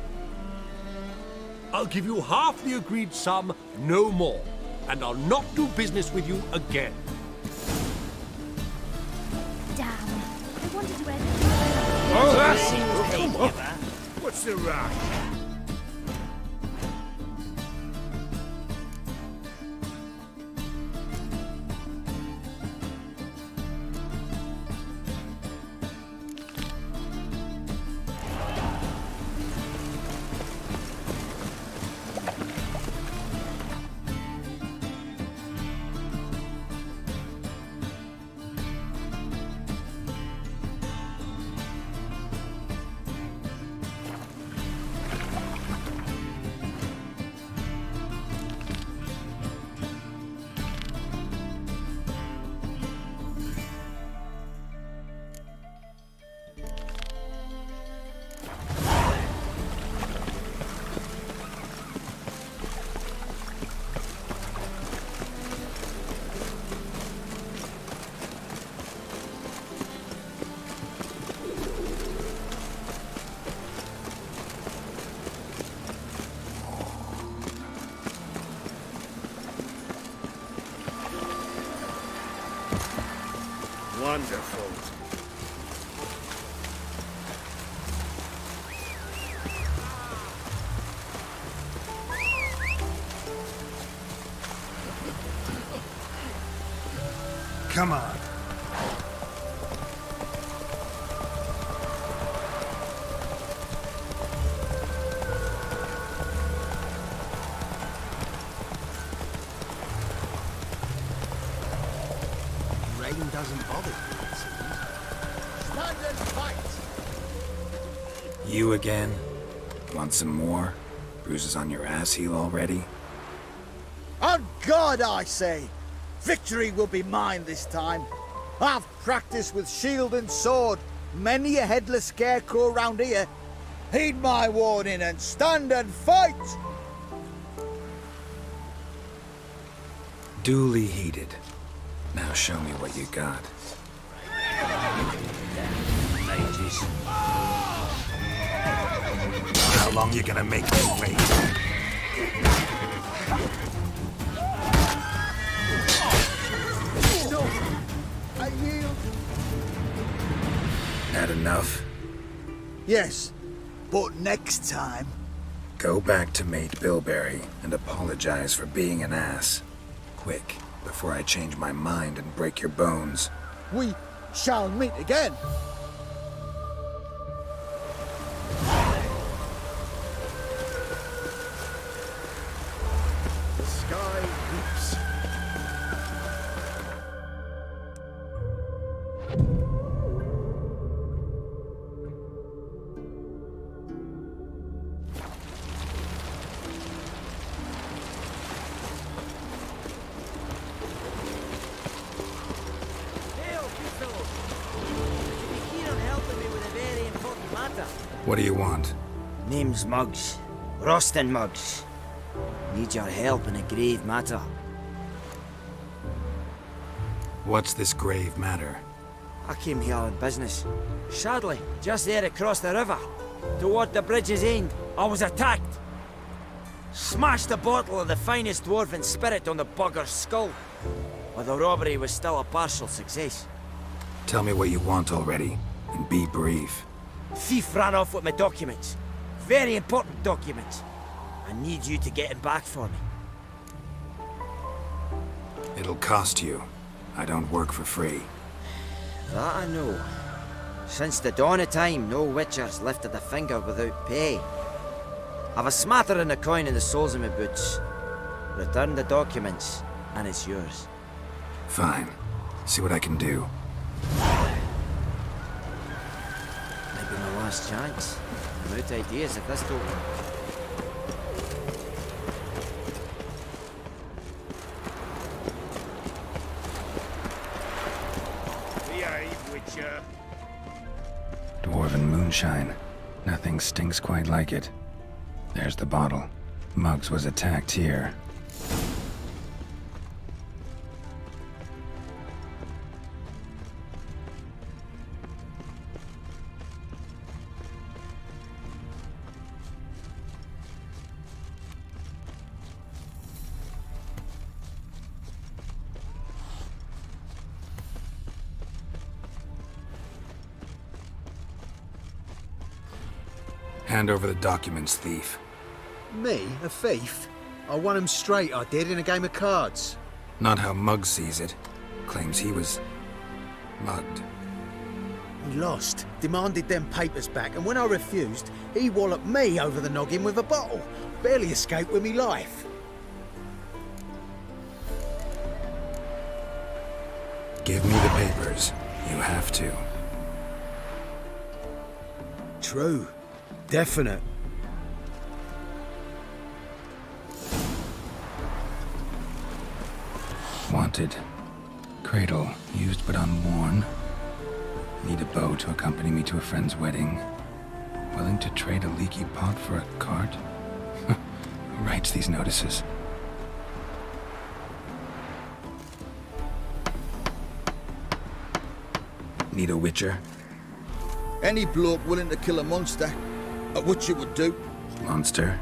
I'll give you half the agreed sum, no more. And I'll not do business with you again. Damn. I wanted to end Come on. What's the rush? Wonderful. Come on. Rain doesn't bother you, it seems. Stand and fight! You again? Want some more? Bruises on your ass heel already? On God, I say! Victory will be mine this time. I've practiced with shield and sword. Many a headless scarecrow round here. Heed my warning and stand and fight! Duly heeded. Now show me what you got. Mages. How long you gonna make me wait? No! I yield. Had enough? Yes, but next time... Go back to Mate Bilberry and apologize for being an ass. Quick, before I change my mind and break your bones. We shall meet again. The sky weeps. Hail, good fellow. You'd be keen on helping me with a very important matter. What do you want? Name's Muggs. Rostin Muggs. Need your help in a grave matter. What's this grave matter? I came here on business. Sadly, just there across the river, toward the bridge's end, I was attacked. Smashed a bottle of the finest dwarven spirit on the bugger's skull. But the robbery was still a partial success. Tell me what you want already, and be brief. Thief ran off with my documents. Very important documents. I need you to get him back for me. It'll cost you. I don't work for free. That I know. Since the dawn of time, no witcher's lifted a finger without pay. I've a smattering of coin in the soles of my boots. Return the documents, and it's yours. Fine. See what I can do. Might be my last chance. I'm out of ideas if this don't work. Dwarven moonshine. Nothing stinks quite like it. There's the bottle. Muggs was attacked here. Hand over the documents, thief. Me? A thief? I won 'em straight, I did, in a game of cards. Not how Mugg sees it. Claims he was mugged. He lost, demanded them papers back, and when I refused, he walloped me over the noggin with a bottle. Barely escaped with me life. Give me the papers. You have to. True. Definite. Wanted. Cradle, used but unworn. Need a bow to accompany me to a friend's wedding. Willing to trade a leaky pot for a cart? Who writes these notices? Need a witcher? Any bloke willing to kill a monster, a witcher would do. Monster?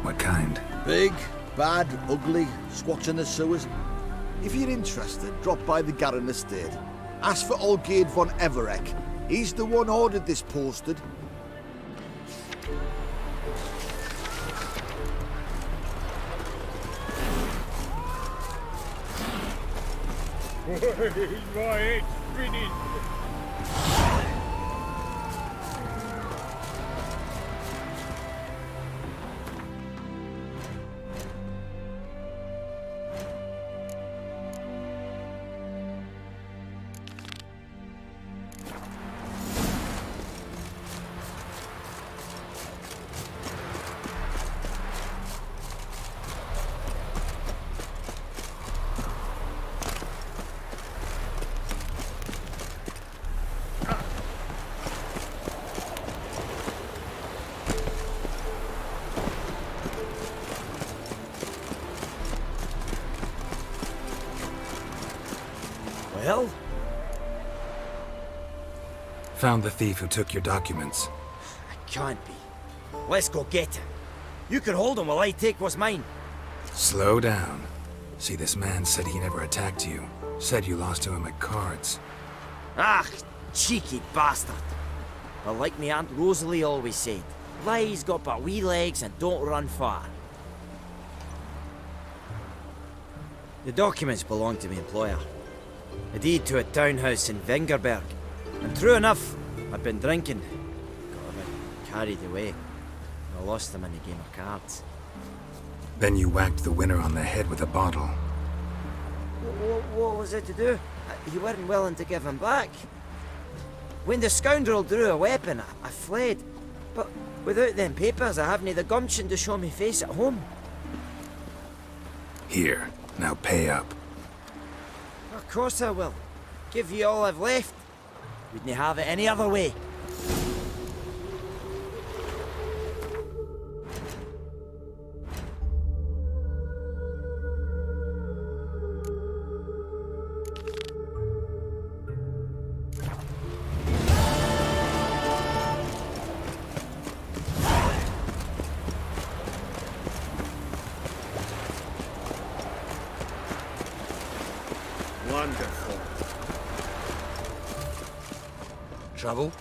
What kind? Big, bad, ugly, squats in the sewers. If you're interested, drop by the Garren estate. Ask for Olgierd von Everek. He's the one ordered this posted. My head's spinning. Well? Found the thief who took your documents. It can't be. Let's go get him. You can hold him while I take what's mine. Slow down. See, this man said he never attacked you. Said you lost to him at cards. Ah, cheeky bastard. Well, like me Aunt Rosalie always said, lies got but wee legs and don't run far. The documents belong to my employer. A deed to a townhouse in Vingerberg. And true enough, I'd been drinking. Got a bit carried away. I lost them in a game of cards. Then you whacked the winner on the head with a bottle. What was it to do? You weren't willing to give him back. When the scoundrel drew a weapon, I fled. But without them papers, I haven't the gumption to show me face at home. Here, now pay up. Of course I will. Give you all I've left. Wouldn't have it any other way. Wonderful. Trouble?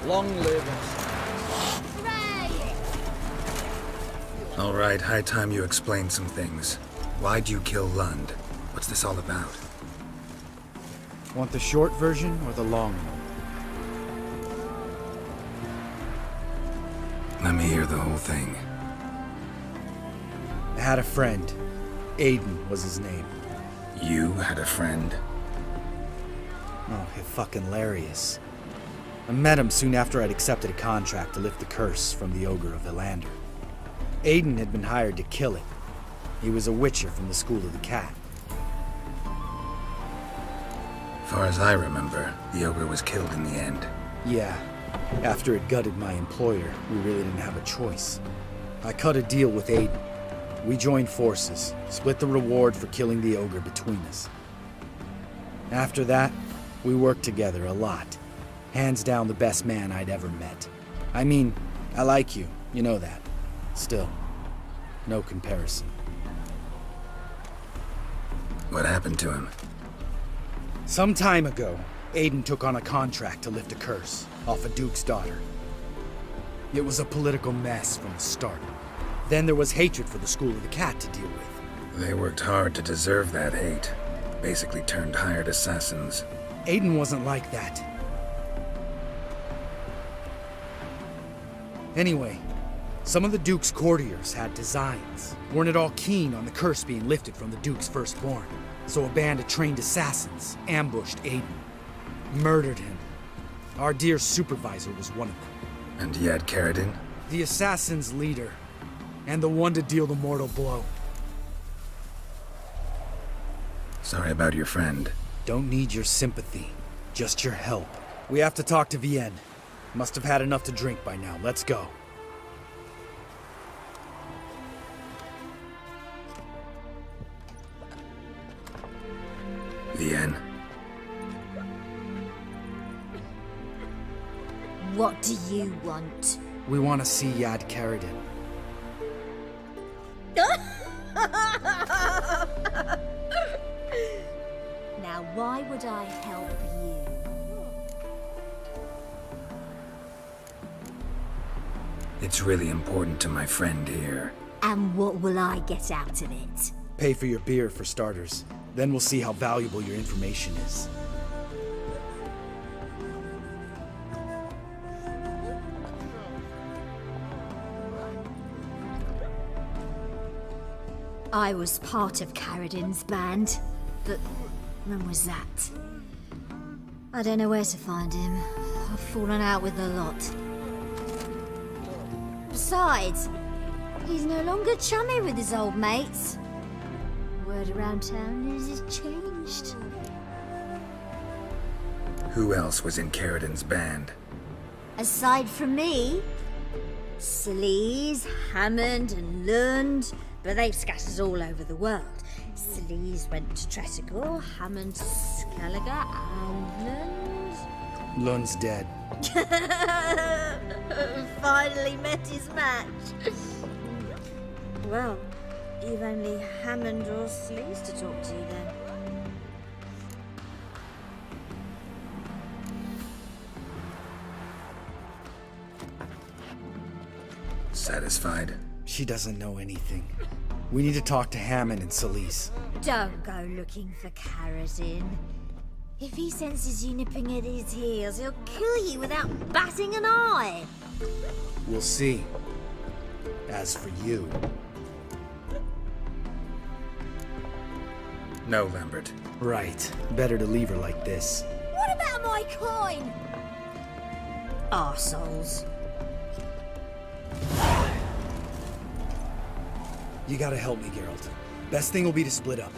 Long live. All right, high time you explained some things. Why'd you kill Lund? What's this all about? Want the short version or the long one? Let me hear the whole thing. I had a friend. Aiden was his name. You had a friend? Oh, fucking hilarious. I met him soon after I'd accepted a contract to lift the curse from the Ogre of Elander. Aiden had been hired to kill it. He was a witcher from the School of the Cat. Far as I remember, the ogre was killed in the end. Yeah. After it gutted my employer, we really didn't have a choice. I cut a deal with Aiden. We joined forces, split the reward for killing the ogre between us. After that, we worked together a lot. Hands down the best man I'd ever met. I mean, I like you. You know that. Still, no comparison. What happened to him? Some time ago, Aiden took on a contract to lift a curse off a duke's daughter. It was a political mess from the start. Then there was hatred for the School of the Cat to deal with. They worked hard to deserve that hate. Basically turned hired assassins. Aiden wasn't like that. Anyway, some of the Duke's courtiers had designs. Weren't at all keen on the curse being lifted from the Duke's firstborn. So a band of trained assassins ambushed Aiden. Murdered him. Our dear supervisor was one of them. And yet Caradin? The assassin's leader. And the one to deal the mortal blow. Sorry about your friend. Don't need your sympathy. Just your help. We have to talk to Vienne. Must have had enough to drink by now. Let's go. Vienne. What do you want? We want to see Yad Caradin. Now, why would I help you? It's really important to my friend here. And what will I get out of it? Pay for your beer, for starters. Then we'll see how valuable your information is. I was part of Caradin's band, but when was that? I don't know where to find him. I've fallen out with a lot. Besides, he's no longer chummy with his old mates. Word around town is he's changed. Who else was in Caradin's band? Aside from me, Sleaze, Hammond and Lund, but they've scattered all over the world. Sleaze went to Tresigor, Hammond to Skellige, and Lund... Lund's dead. Finally met his match. Well, you've only Hammond or Sleaze to talk to then. Satisfied? She doesn't know anything. We need to talk to Hammond and Sleaze. Don't go looking for Caradin. If he senses you nipping at his heels, he'll kill you without batting an eye. We'll see. As for you... No, Lambert. Right. Better to leave her like this. What about my coin? Arseholes. You gotta help me, Geralt. Best thing will be to split up.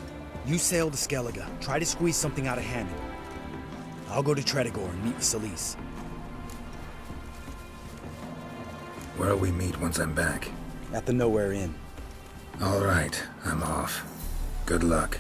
You sail to Skellige, try to squeeze something out of Hammond. I'll go to Tresigor and meet with Sleaze. Where'll we meet once I'm back? At the Nowhere Inn. All right, I'm off. Good luck.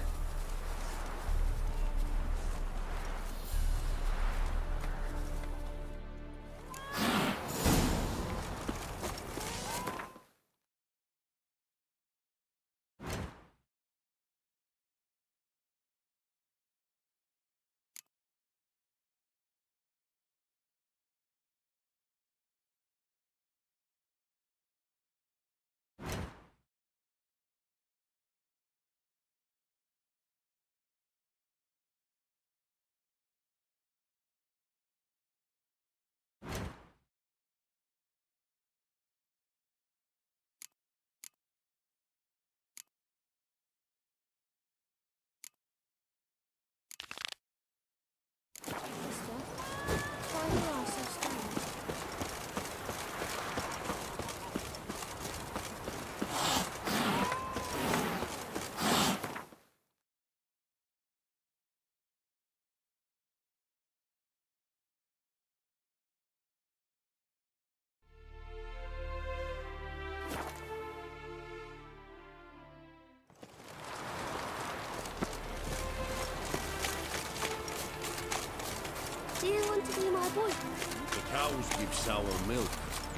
Do you want to be my boyfriend? The cows give sour milk.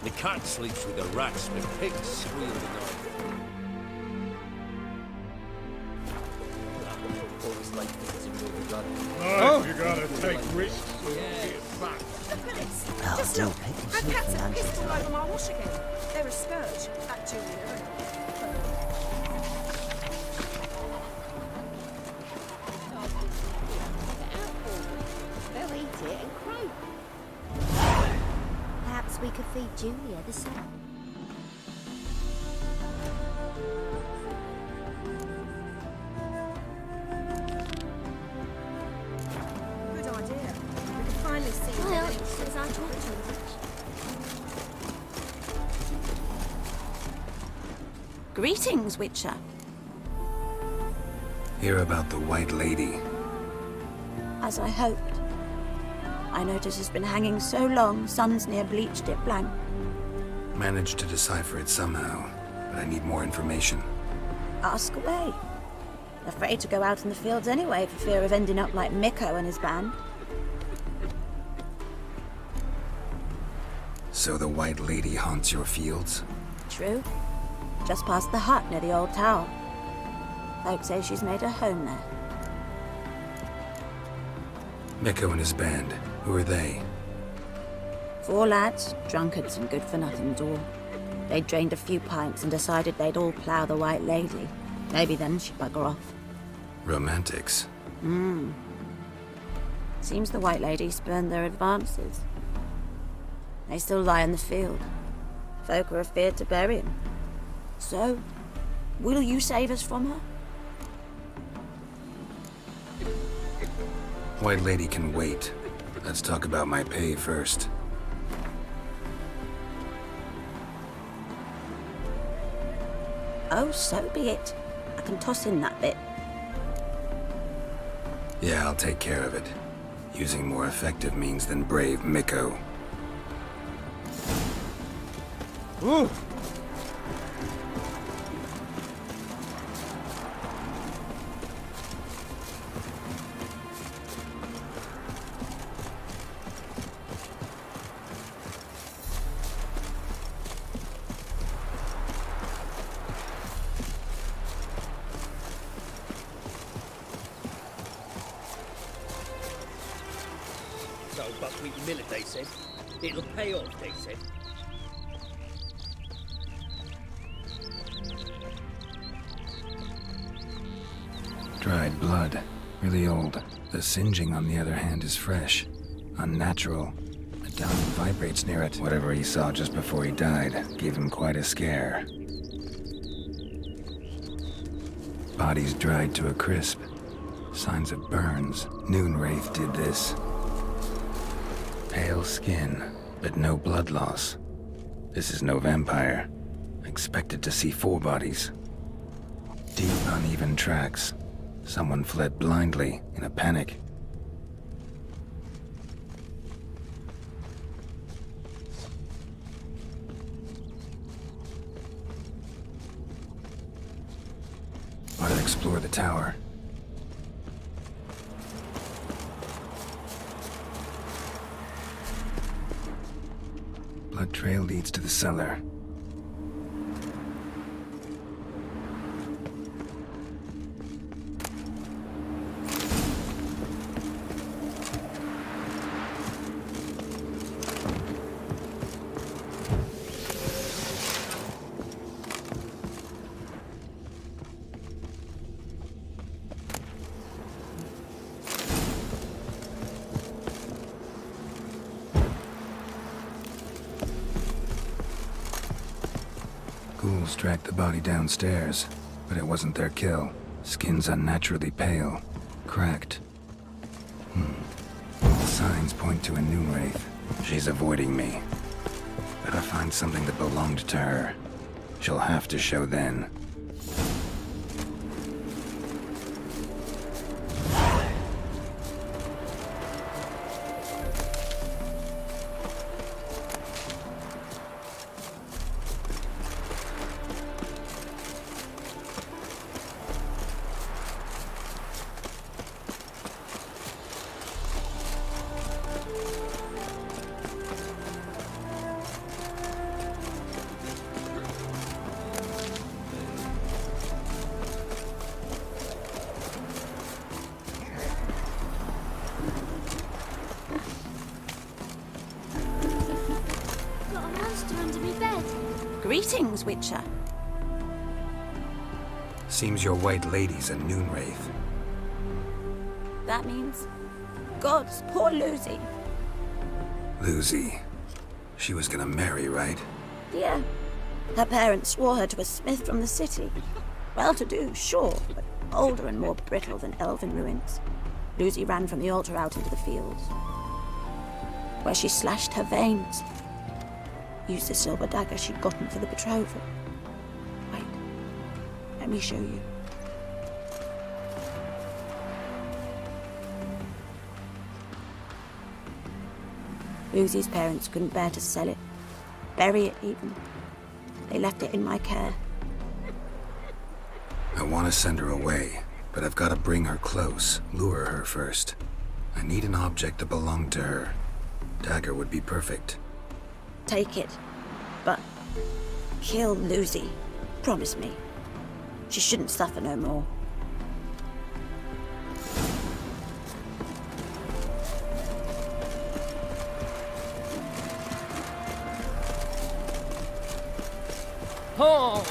The cat sleeps with the rats, but pigs squeal the night. You gotta take risks or get back. The police. Oh, Just don't look. make me I've sleep cats for have lunch pissed all tonight. over my wash again. They're a scourge. That Julia. They'll eat it and croak. Perhaps we could feed Julia the same. Good idea. We can finally see if Well, they're getting as I talk to her. Greetings, Witcher. Hear about the White Lady. As I hoped. I notice it's been hanging so long, sun's near bleached it blank. Managed to decipher it somehow, but I need more information. Ask away. Afraid to go out in the fields anyway for fear of ending up like Mikko and his band. So the White Lady haunts your fields? True. Just past the hut near the old tower. Folks say she's made a home there. Mikko and his band, who are they? 4 lads, drunkards and good-for-nothings all. They'd drained a few pints and decided they'd all plough the White Lady. Maybe then she'd bugger off. Romantics. Seems the White Lady spurned their advances. They still lie in the field. Folk are afeard to bury him. So, will you save us from her? White Lady can wait. Let's talk about my pay first. Oh, so be it. I can toss in that bit. Yeah, I'll take care of it. Using more effective means than brave Mikko. Ooh! So buckwheat millet, they said. It'll pay off, they said. Dried blood. Really old. The singeing, on the other hand, is fresh. Unnatural. A diamond vibrates near it. Whatever he saw just before he died gave him quite a scare. Body's dried to a crisp. Signs of burns. Noonwraith did this. Pale skin, but no blood loss. This is no vampire. I expected to see 4 bodies. Deep, uneven tracks. Someone fled blindly, in a panic. Ought to explore the tower. Blood trail leads to the cellar. Ghouls dragged the body downstairs, but it wasn't their kill. Skin's unnaturally pale, cracked. All signs point to a Noonwraith. She's avoiding me. Better find something that belonged to her. She'll have to show then. Greetings, Witcher. Seems your white lady's a noon wraith. That means... Gods, poor Lucy. Lucy. She was gonna marry, right? Yeah. Her parents swore her to a smith from the city. Well-to-do, sure, but older and more brittle than elven ruins. Lucy ran from the altar out into the fields, where she slashed her veins. Used the silver dagger she'd gotten for the betrothal. Wait, let me show you. Lucy's parents couldn't bear to sell it, bury it even. They left it in my care. I want to send her away, but I've got to bring her close, lure her first. I need an object that belonged to her. Dagger would be perfect. Take it, but kill Lucy. Promise me. She shouldn't suffer no more. Oh!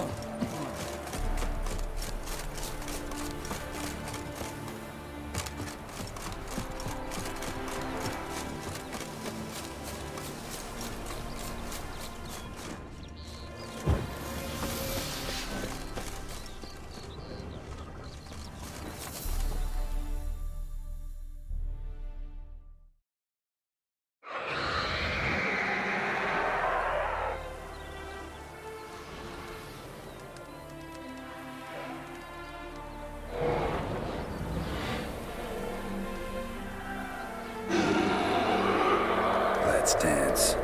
Let's dance.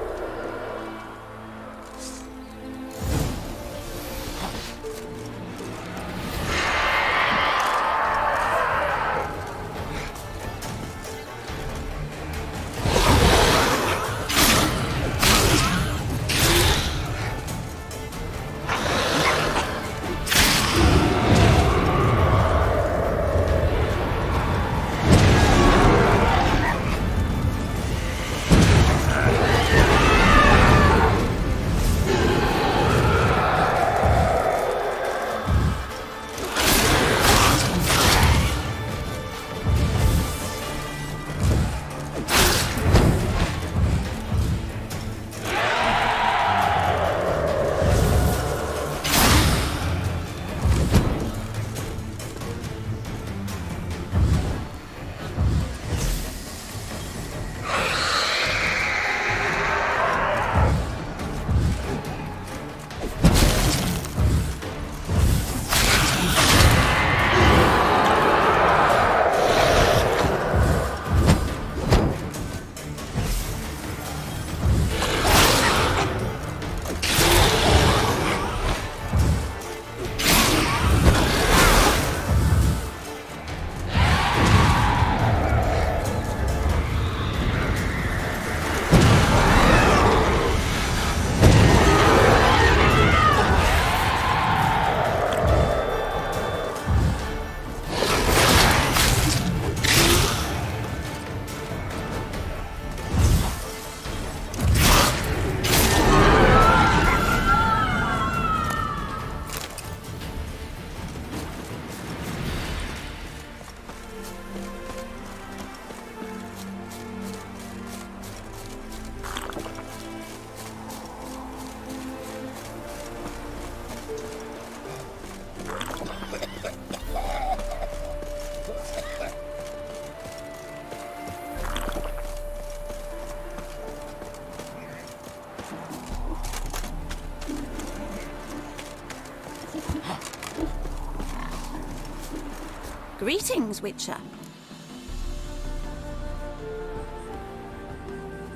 Greetings, Witcher.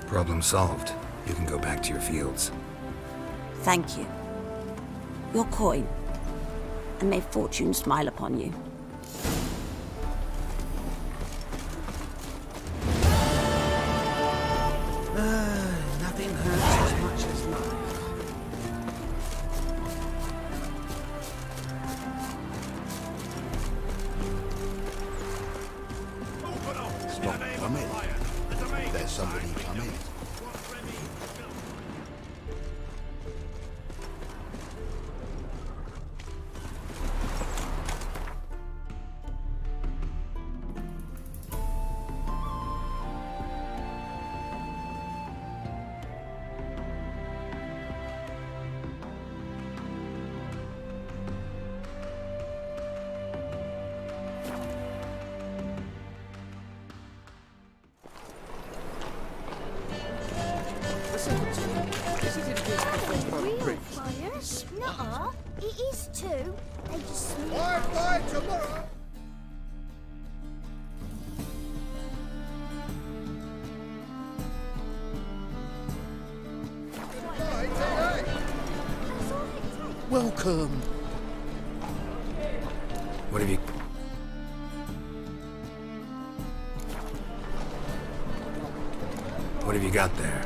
Problem solved. You can go back to your fields. Thank you. Your coin. And may fortune smile upon you. Nothing hurts as much as life. Stop coming. There's somebody coming. Nuh-uh. It is too. They just sneak Bye tomorrow. Welcome. What have you... What have you got there?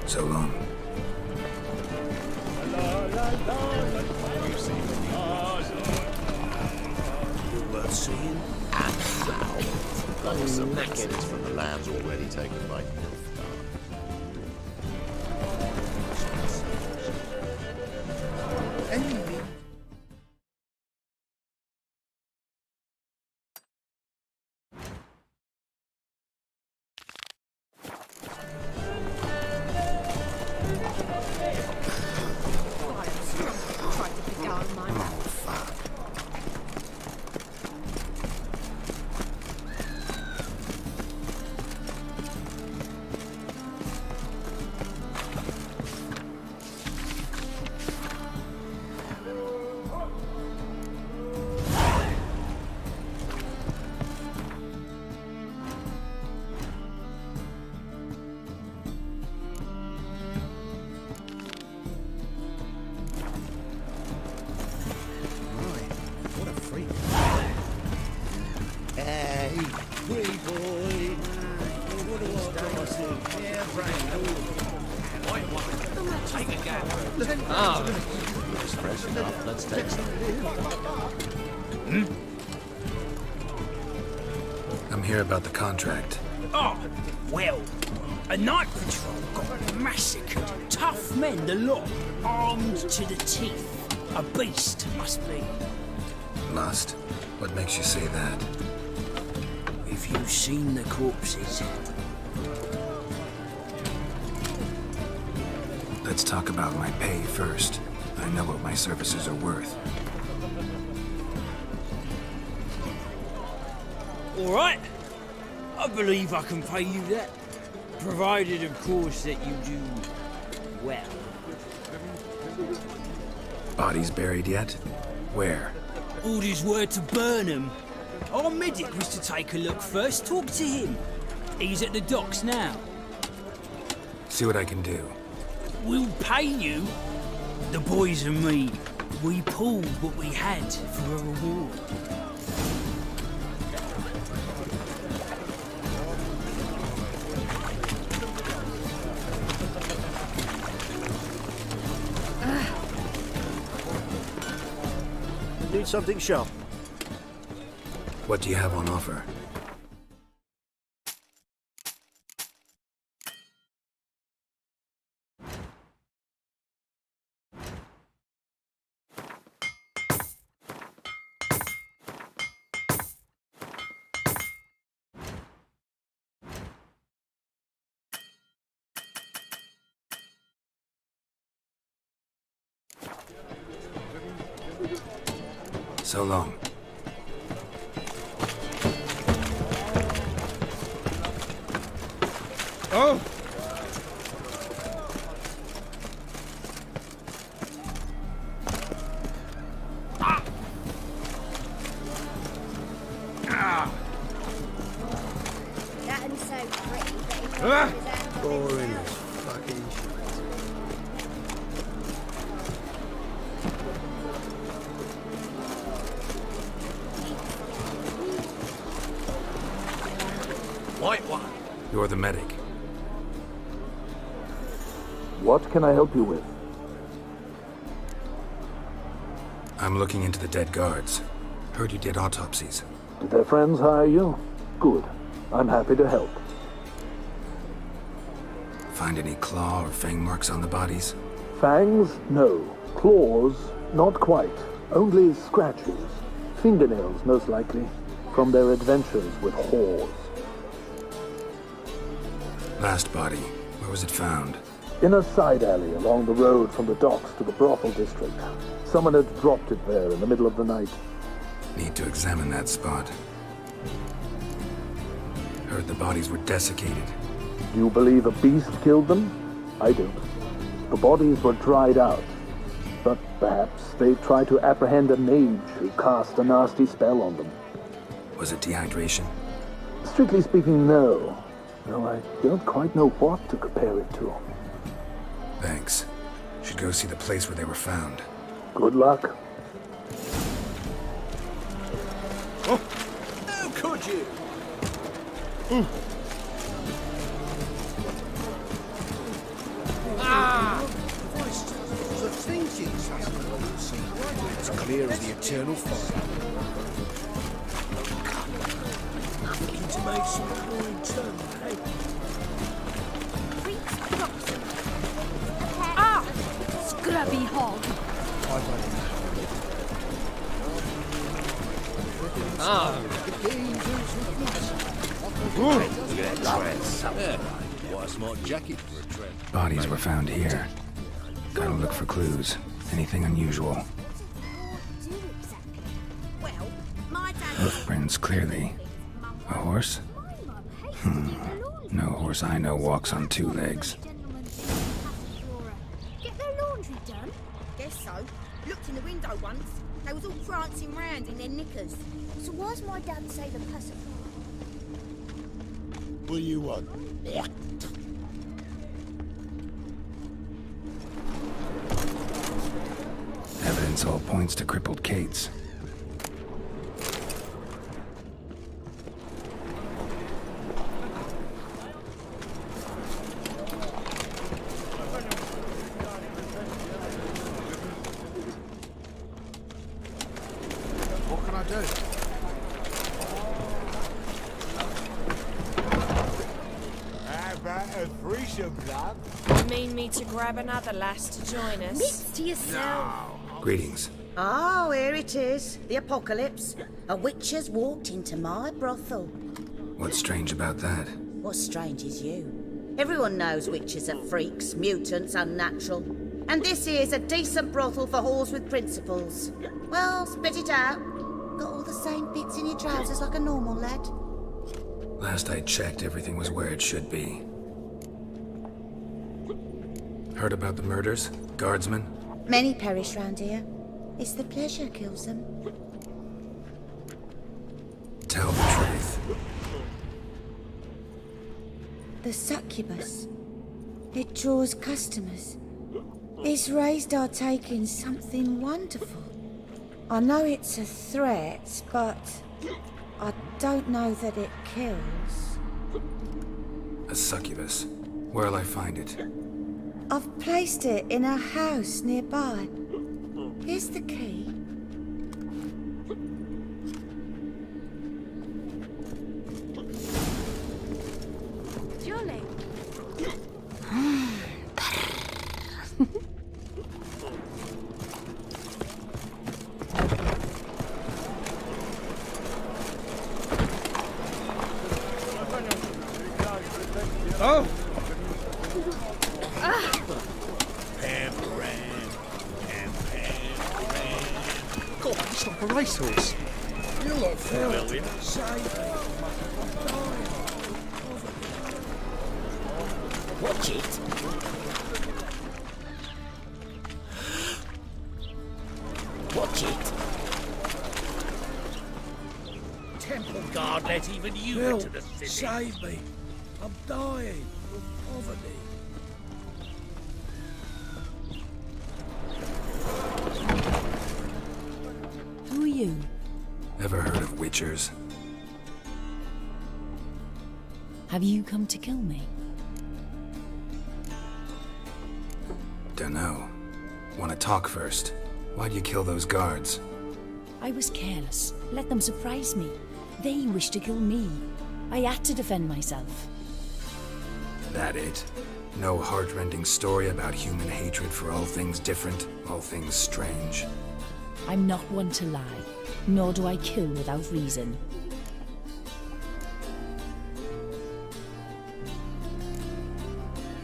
So long. Worth seeing. Like some knackered from the lambs already taken by Enemy. Looks fresh enough. Let's take some. I'm here about the contract. Oh, well, a night patrol got massacred. Tough men, the lot, armed to the teeth. A beast, must be. Must? What makes you say that? If you've seen the corpses. Let's talk about my pay first. I know what my services are worth. All right. I believe I can pay you that. Provided, of course, that you do well. Bodies buried yet? Where? Orders were to burn them. Our medic was to take a look first. Talk to him. He's at the docks now. See what I can do. We'll pay you. The boys and me, we pulled what we had for a reward. Need something sharp. What do you have on offer? So long. Oh! That and so pretty, but if Boring as fucking shit. White one. You're the medic. What can I help you with? I'm looking into the dead guards. Heard you did autopsies. Did their friends hire you? Good. I'm happy to help. Find any claw or fang marks on the bodies? Fangs? No. Claws? Not quite. Only scratches. Fingernails, most likely. From their adventures with whores. Last body. Where was it found? In a side alley along the road from the docks to the brothel district. Someone had dropped it there in the middle of the night. Need to examine that spot. Heard the bodies were desiccated. Do you believe a beast killed them? I don't. The bodies were dried out. But perhaps they tried to apprehend a mage who cast a nasty spell on them. Was it dehydration? Strictly speaking, no. Though I don't quite know what to compare it to. Thanks. Should go see the place where they were found. Good luck. Oh, how could you? It's clear as the eternal fire. Nothing to make some coin turn, hey? Ah! Scrubby hog! Ah. Look at that Triss. Yeah. What a smart jacket for a trend. Bodies were found here. Gotta look for clues. Anything unusual. Hoofprints, clearly. A horse? No horse I know walks on two legs. Get their laundry done? Guess so. Looked in the window once. They was all prancing round in their knickers. So why's my dad say the pacifier? What do you want? Evidence all points to crippled Kate's. What can I do? How about a threesome, love? You mean me to grab another lass to join us? Mix to yourself. Greetings. Oh, here it is. The apocalypse. A witch has walked into my brothel. What's strange about that? What's strange is you. Everyone knows witches are freaks, mutants, unnatural. And this here's a decent brothel for whores with principles. Well, spit it out. Got all the same bits in your trousers like a normal lad. Last I checked, everything was where it should be. Heard about the murders? Guardsmen? Many perish round here. It's the pleasure kills them. Tell the truth. The succubus. It draws customers. It's raised our take in something wonderful. I know it's a threat, but I don't know that it kills. A succubus. Where'll I find it? I've placed it in a house nearby. Here's the key. Jolly. Oh! God, it's like a racehorse. You look familiar. Watch it. Watch it. Temple guard let even you Bill, into the city. save me. I'm dying of poverty. Who are you? Ever heard of witchers? Have you come to kill me? Dunno. Wanna talk first? Why'd you kill those guards? I was careless. Let them surprise me. They wished to kill me. I had to defend myself. That it? No heart-rending story about human hatred for all things different, all things strange? I'm not one to lie, nor do I kill without reason.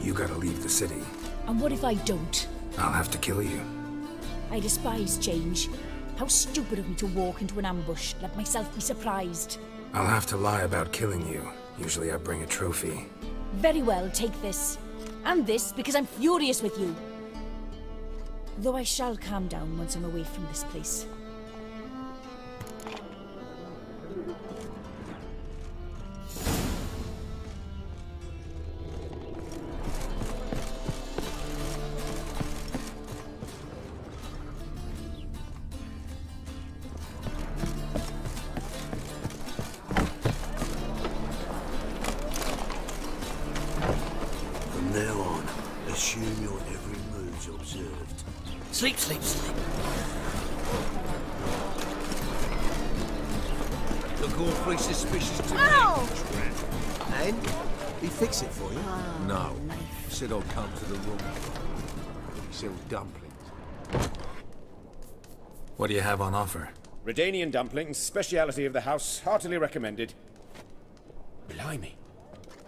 You gotta leave the city. And what if I don't? I'll have to kill you. I despise change. How stupid of me to walk into an ambush, let myself be surprised. I'll have to lie about killing you. Usually I bring a trophy. Very well, take this. And this, because I'm furious with you. Though I shall calm down once I'm away from this place. From now on, assume your every move's observed. Sleep, sleep, sleep. Look awfully suspicious to Ow! me. And he fix it for you? No. Said I'll come to the room. Sell dumplings. What do you have on offer? Redanian dumplings, speciality of the house, heartily recommended. Blimey.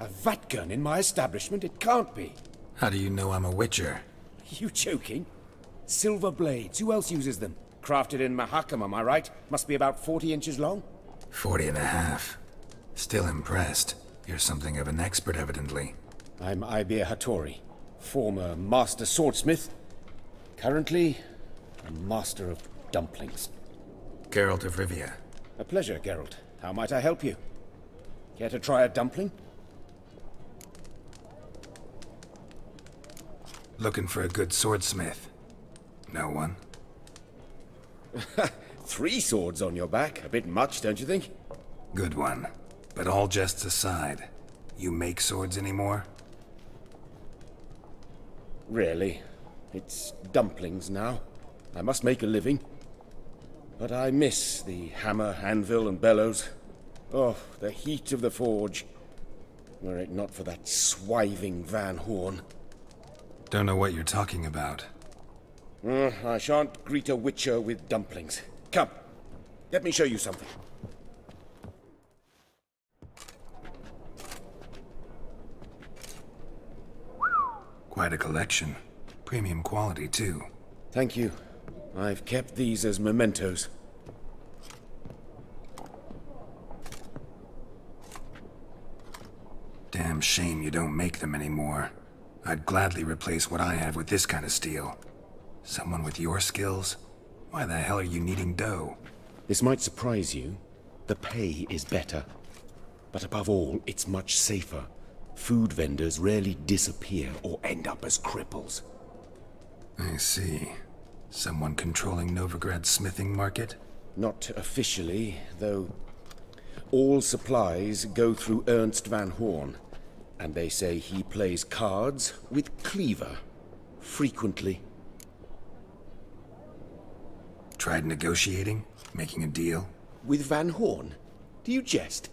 A vatgun in my establishment? It can't be. How do you know I'm a witcher? You joking? Silver blades, who else uses them? Crafted in Mahakam, am I right? Must be about 40 inches long? 40 and a half. Still impressed. You're something of an expert, evidently. I'm Ibir Hattori, former master swordsmith. Currently, a master of dumplings. Geralt of Rivia. A pleasure, Geralt. How might I help you? Care to try a dumpling? Looking for a good swordsmith. No one? 3 swords on your back. A bit much, don't you think? Good one. But all jests aside, you make swords anymore? Really. It's dumplings now. I must make a living. But I miss the hammer, anvil, and bellows. Oh, the heat of the forge. Were it not for that swiving Van Horn. Don't know what you're talking about. I shan't greet a witcher with dumplings. Come, let me show you something. Quite a collection. Premium quality, too. Thank you. I've kept these as mementos. Damn shame you don't make them anymore. I'd gladly replace what I have with this kind of steel. Someone with your skills? Why the hell are you needing dough? This might surprise you. The pay is better. But above all, it's much safer. Food vendors rarely disappear or end up as cripples. I see. Someone controlling Novigrad's smithing market? Not officially, though all supplies go through Ernst Van Horn. And they say he plays cards with Cleaver. Frequently. Tried negotiating? Making a deal? With Van Horn? Do you jest?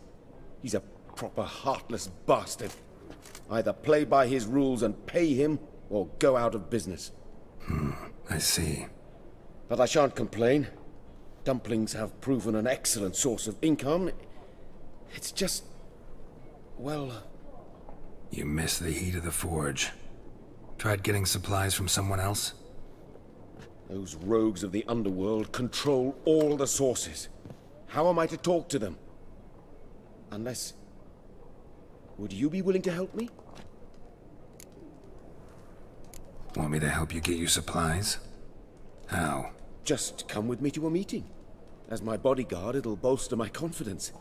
He's a proper heartless bastard. Either play by his rules and pay him, or go out of business. I see. But I shan't complain. Dumplings have proven an excellent source of income. It's just... well... You miss the heat of the forge. Tried getting supplies from someone else? Those rogues of the underworld control all the sources. How am I to talk to them? Unless... would you be willing to help me? Want me to help you get you supplies? How? Just come with me to a meeting. As my bodyguard, it'll bolster my confidence.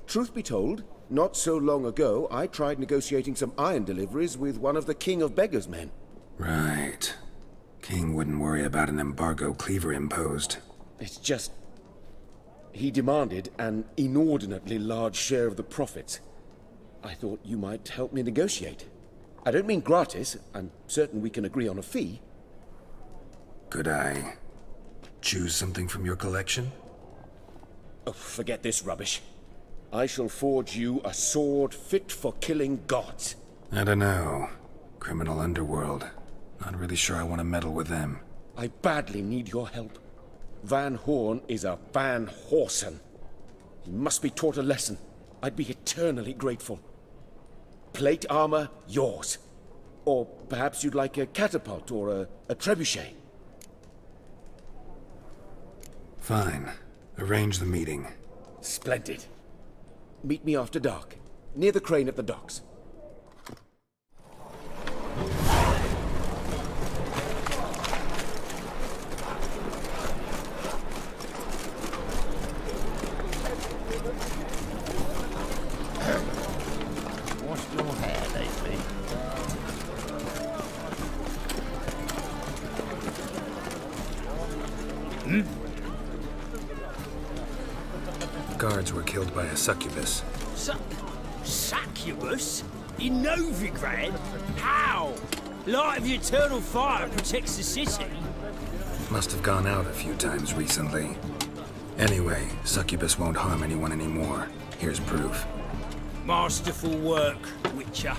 Truth be told, not so long ago, I tried negotiating some iron deliveries with one of the King of Beggars' men. Right. King wouldn't worry about an embargo Cleaver imposed. It's just... he demanded an inordinately large share of the profits. I thought you might help me negotiate. I don't mean gratis. I'm certain we can agree on a fee. Could I choose something from your collection? Oh, forget this rubbish. I shall forge you a sword fit for killing gods. I don't know. Criminal underworld. Not really sure I want to meddle with them. I badly need your help. Van Horn is a Van Horsen. He must be taught a lesson. I'd be eternally grateful. Plate armor, yours. Or perhaps you'd like a catapult or a trebuchet. Fine. Arrange the meeting. Splendid. Meet me after dark, near the crane at the docks. Washed your hair lately? Guards were killed by a succubus. Succubus? In Novigrad? How? Light of the eternal fire protects the city. Must have gone out a few times recently. Anyway, succubus won't harm anyone anymore. Here's proof. Masterful work, Witcher.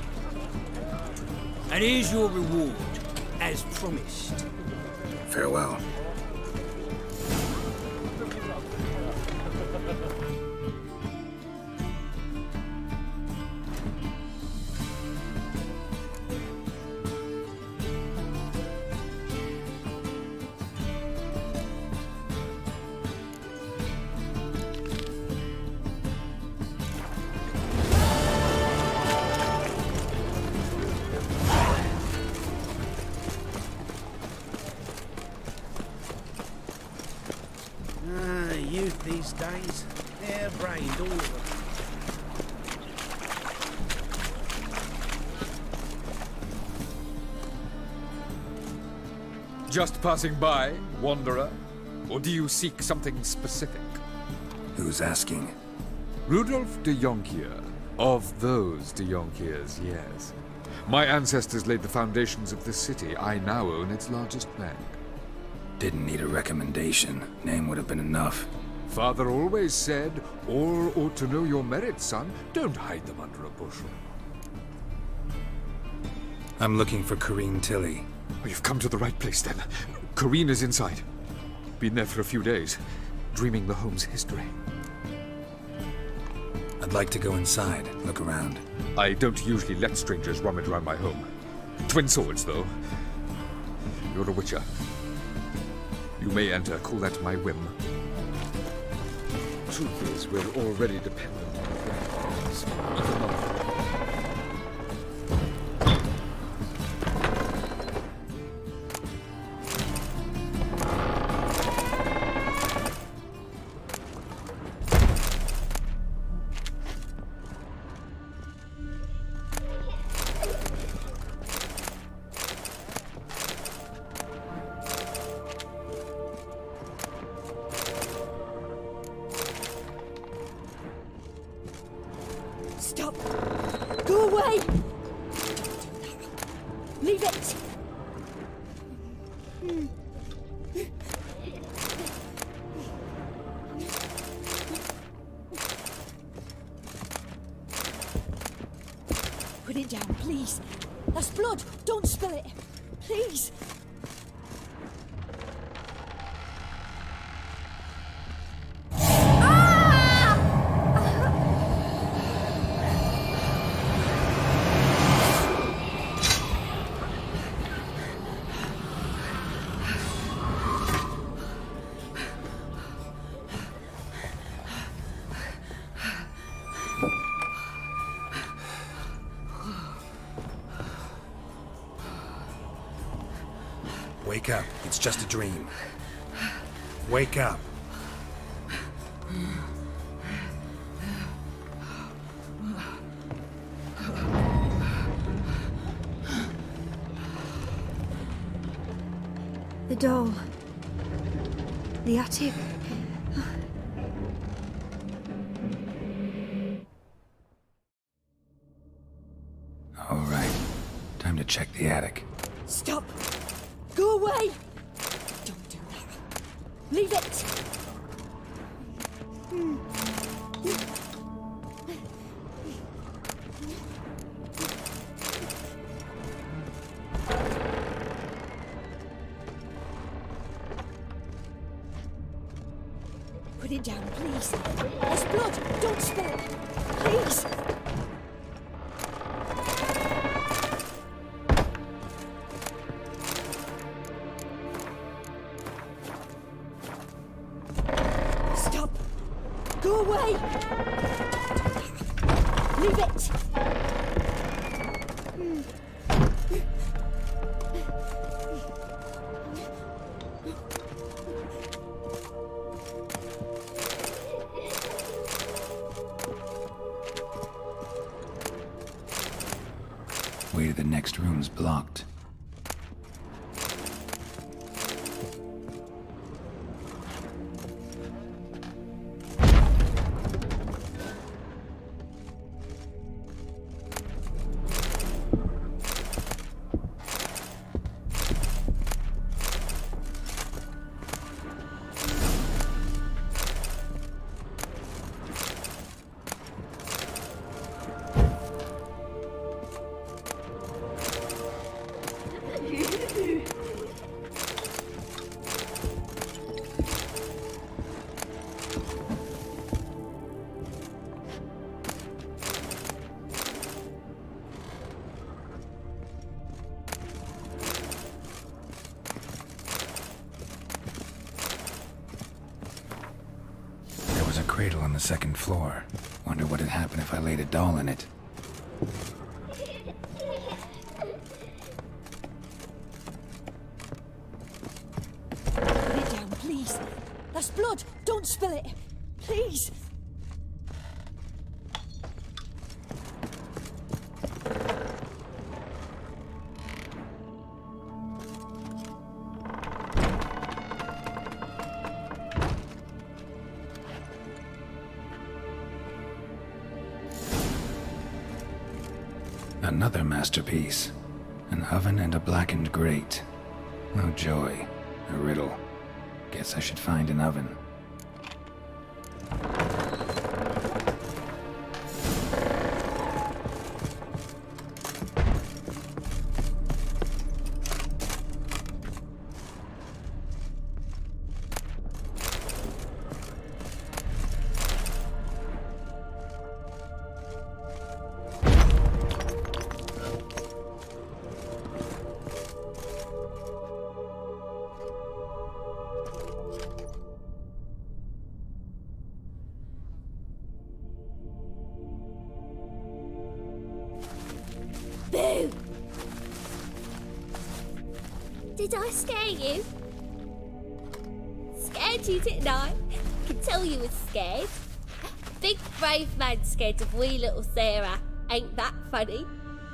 And here's your reward, as promised. Farewell. Youth these days, hair-brained, all of them. Just passing by, wanderer? Or do you seek something specific? Who's asking? Rudolf de Jonkier. Of those de Jonkiers, yes. My ancestors laid the foundations of this city. I now own its largest bank. Didn't need a recommendation. Name would have been enough. Father always said, all ought to know your merits, son. Don't hide them under a bushel. I'm looking for Corrine Tilly. Oh, you've come to the right place, then. Corrine is inside. Been there for a few days, dreaming the home's history. I'd like to go inside, look around. I don't usually let strangers rummage around my home. Twin swords, though. You're a witcher. You may enter, call that my whim. Truth is, we're already dependent on things, even though... Stop! Go away! Leave it! Put it down, please. That's blood. Don't spill it. Please. Wake up. It's just a dream. Wake up. The doll. The attic. All right. Time to check the attic. Stop! Go away! Don't do that. Leave it! Put it down, please. There's blood. Don't spill it. Please. Go away! Leave it! Way to the next room's blocked. Cradle on the second floor. Wonder what would happen if I laid a doll in it. Put it down, please. That's blood. Don't spill it. Please. Another masterpiece. An oven and a blackened grate. Oh joy. A riddle. Guess I should find an oven. Boo! Did I scare you? Scared you, didn't I? Can tell you was scared. Big brave man scared of wee little Sarah. Ain't that funny?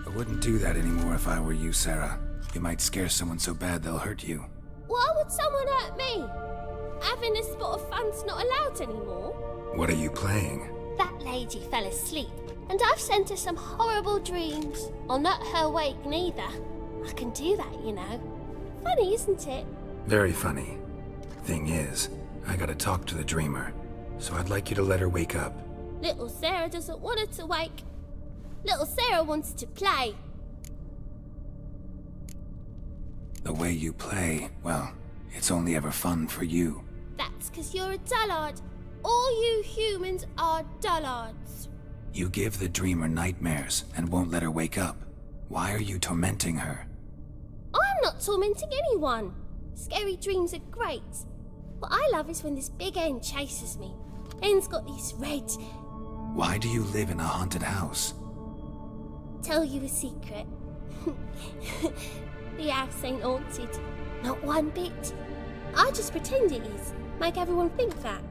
I wouldn't do that anymore if I were you, Sarah. You might scare someone so bad they'll hurt you. Why would someone hurt me? Having a spot of fun's not allowed anymore. What are you playing? That lady fell asleep, and I've sent her some horrible dreams. I'll not her wake neither. I can do that, you know. Funny, isn't it? Very funny. Thing is, I gotta talk to the dreamer, so I'd like you to let her wake up. Little Sarah doesn't want her to wake. Little Sarah wants to play. The way you play, well, it's only ever fun for you. That's 'cause you're a dullard. All you humans are dullards. You give the dreamer nightmares and won't let her wake up. Why are you tormenting her? I'm not tormenting anyone. Scary dreams are great. What I love is when this big hen chases me. Hen's got these red... Why do you live in a haunted house? Tell you a secret. The house ain't haunted. Not one bit. I just pretend it is. Make everyone think that.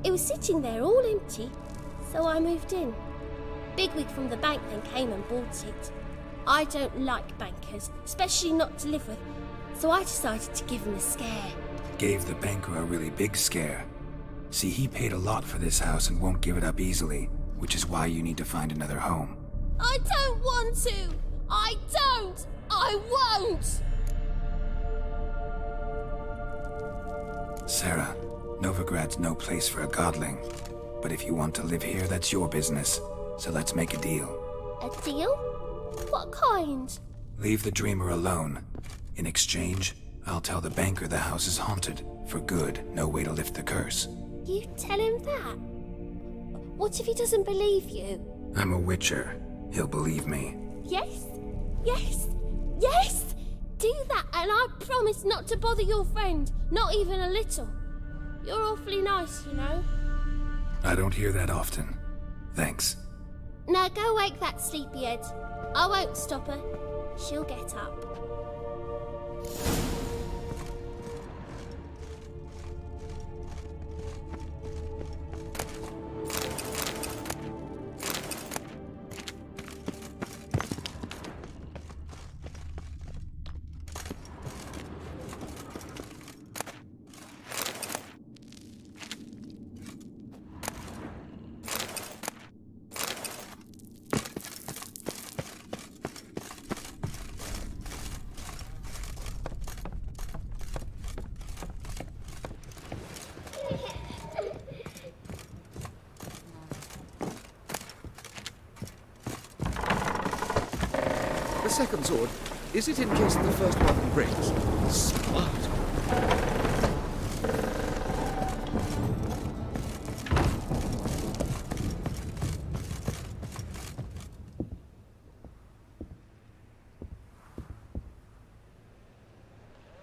It was sitting there all empty, so I moved in. Bigwig from the bank then came and bought it. I don't like bankers, especially not to live with, so I decided to give him a scare. Gave the banker a really big scare. See, he paid a lot for this house and won't give it up easily, which is why you need to find another home. I don't want to! I don't! I won't! Sarah, Novigrad's no place for a godling. But if you want to live here, that's your business. So let's make a deal. A deal? What kind? Leave the dreamer alone. In exchange, I'll tell the banker the house is haunted. For good, no way to lift the curse. You tell him that? What if he doesn't believe you? I'm a witcher. He'll believe me. Yes? Yes? Yes! Do that and I promise not to bother your friend. Not even a little. You're awfully nice, you know. I don't hear that often. Thanks. Now go wake that sleepyhead. I won't stop her. She'll get up. The second sword, is it in case the first one breaks? Smart.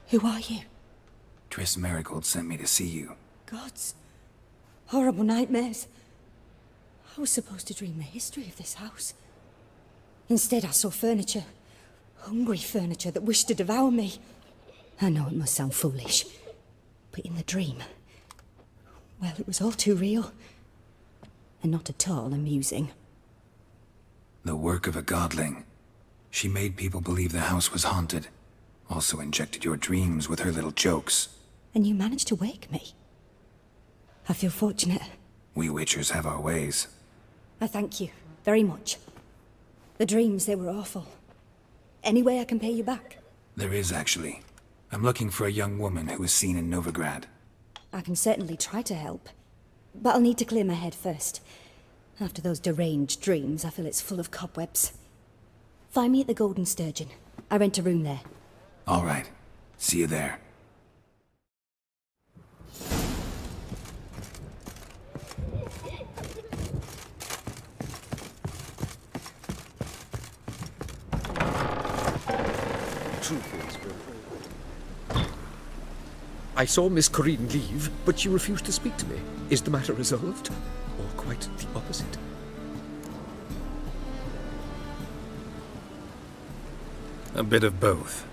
Who are you? Triss Merigold sent me to see you. Gods. Horrible nightmares. I was supposed to dream the history of this house. Instead, I saw furniture. Hungry furniture that wished to devour me. I know it must sound foolish, but in the dream, well, it was all too real. And not at all amusing. The work of a godling. She made people believe the house was haunted. Also injected your dreams with her little jokes. And you managed to wake me. I feel fortunate. We witchers have our ways. I thank you very much. The dreams, they were awful. Any way I can pay you back? There is, actually. I'm looking for a young woman who was seen in Novigrad. I can certainly try to help. But I'll need to clear my head first. After those deranged dreams, I feel it's full of cobwebs. Find me at the Golden Sturgeon. I rent a room there. All right. See you there. I saw Miss Corinne leave, but she refused to speak to me. Is the matter resolved? Or quite the opposite? A bit of both.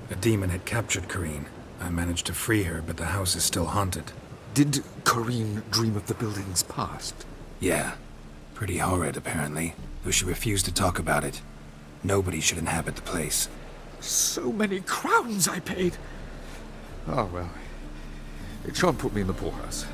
A demon had captured Corinne. I managed to free her, but the house is still haunted. Did Corinne dream of the building's past? Yeah. Pretty horrid, apparently, though she refused to talk about it. Nobody should inhabit the place. So many crowns I paid! Oh, well. It shan't put me in the poorhouse.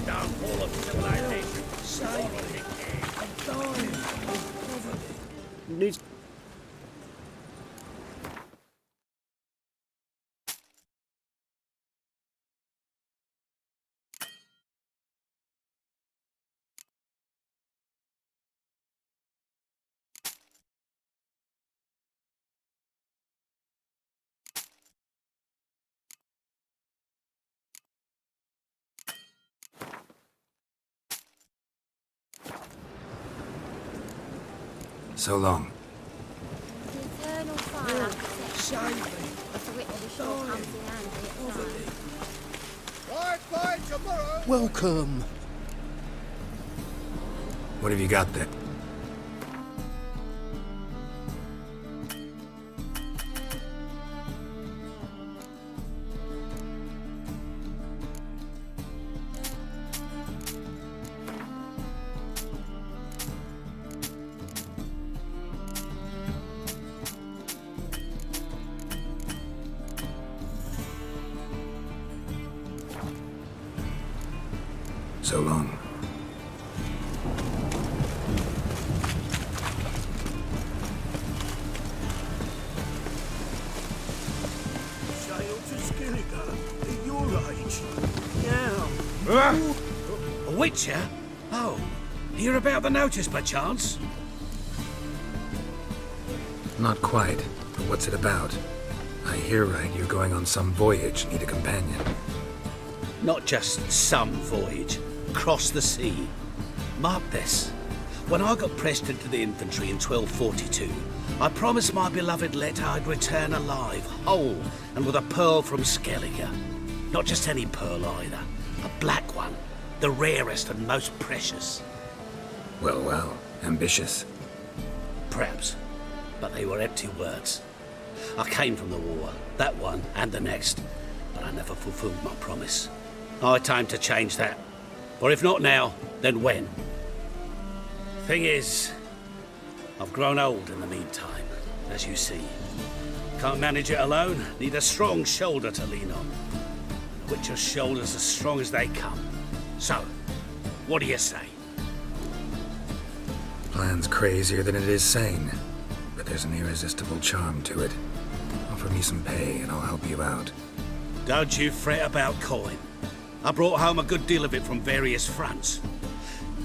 Downfall of civilization. I'm dying of poverty. So long. The eternal fire of which the shore comes in handy at Bye tomorrow. Welcome. What have you got there? So long. Sail to Skilliga at your age. Yeah. A witcher? Oh, hear about the notice, perchance? Not quite, but what's it about? I hear right, you're going on some voyage, need a companion. Not just some voyage. Across the sea. Mark this. When I got pressed into the infantry in 1242, I promised my beloved Let I'd return alive, whole, and with a pearl from Skellige. Not just any pearl either. A black one. The rarest and most precious. Well, well. Ambitious. Perhaps. But they were empty words. I came from the war, that one and the next, but I never fulfilled my promise. High time to change that. Or if not now, then when? Thing is, I've grown old in the meantime, as you see. Can't manage it alone, need a strong shoulder to lean on. The Witcher's shoulders as strong as they come. So, what do you say? Plan's crazier than it is sane, but there's an irresistible charm to it. Offer me some pay and I'll help you out. Don't you fret about coin. I brought home a good deal of it from various fronts.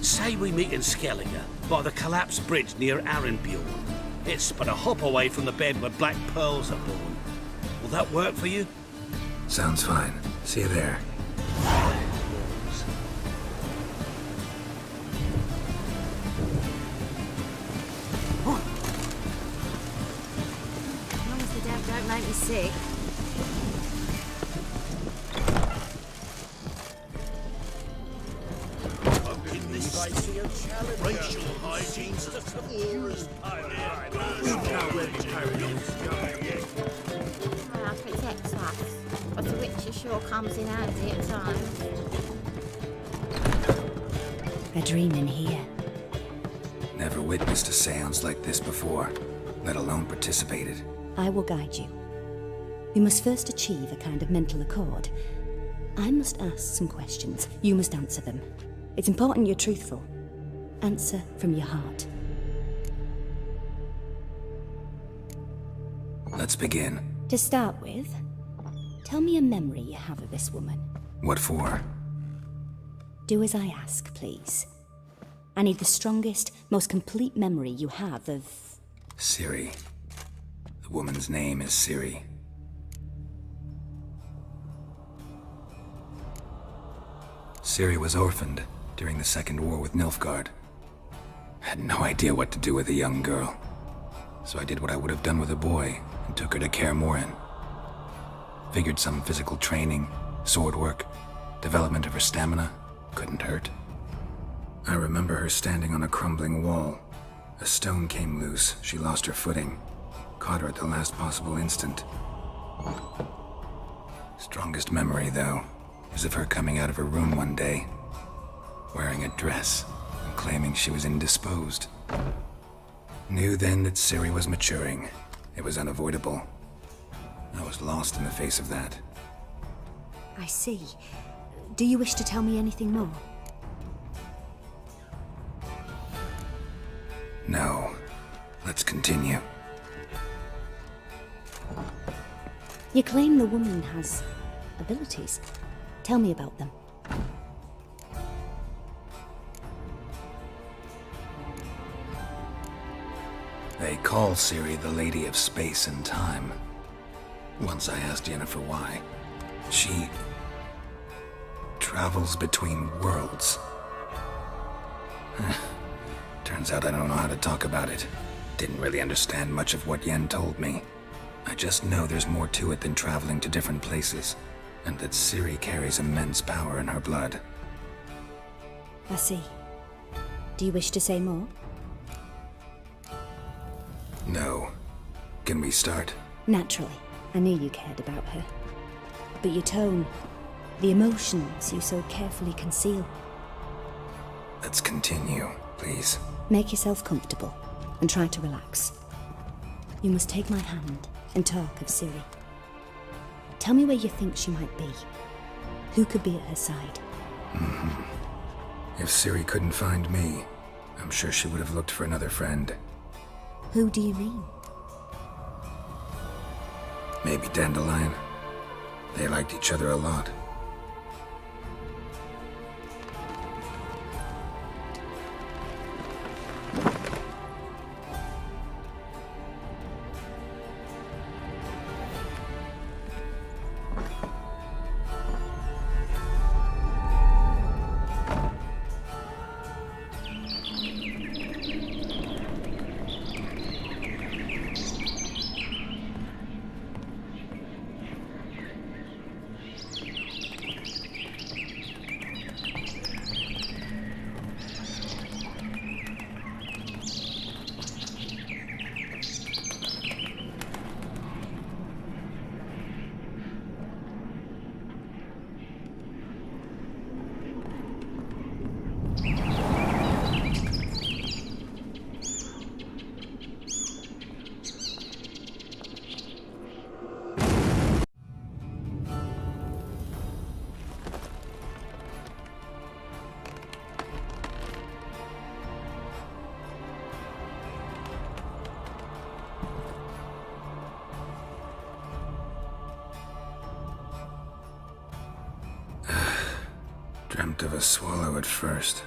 Say we meet in Skellige, by the collapsed bridge near Arenbjorn. It's but a hop away from the bed where black pearls are born. Will that work for you? Sounds fine. See you there. As long as the damp don't make me sick. Racial hygiene's the purest Protects us, but the Witcher sure comes in handy at times. A dream in here. Never witnessed a seance like this before, let alone participated. I will guide you. You must first achieve a kind of mental accord. I must ask some questions. You must answer them. It's important you're truthful. Answer from your heart. Let's begin. To start with, tell me a memory you have of this woman. What for? Do as I ask, please. I need the strongest, most complete memory you have of... Ciri. The woman's name is Ciri. Ciri was orphaned during the Second War with Nilfgaard. Had no idea what to do with a young girl. So I did what I would have done with a boy and took her to Kaer Morhen. Figured some physical training, sword work, development of her stamina couldn't hurt. I remember her standing on a crumbling wall. A stone came loose, she lost her footing. Caught her at the last possible instant. Strongest memory, though, is of her coming out of her room one day, wearing a dress and claiming she was indisposed. Knew then that Ciri was maturing. It was unavoidable. I was lost in the face of that. I see. Do you wish to tell me anything more? No. Let's continue. You claim the woman has abilities. Tell me about them. They call Ciri the Lady of Space and Time. Once I asked Yennefer why. She travels between worlds. Turns out I don't know how to talk about it. Didn't really understand much of what Yen told me. I just know there's more to it than traveling to different places, and that Ciri carries immense power in her blood. I see. Do you wish to say more? No. Can we start? Naturally. I knew you cared about her. But your tone, the emotions you so carefully conceal. Let's continue, please. Make yourself comfortable and try to relax. You must take my hand and talk of Ciri. Tell me where you think she might be. Who could be at her side? If Ciri couldn't find me, I'm sure she would have looked for another friend. Who do you mean? Maybe Dandelion. They liked each other a lot. Dreamt of a swallow at first.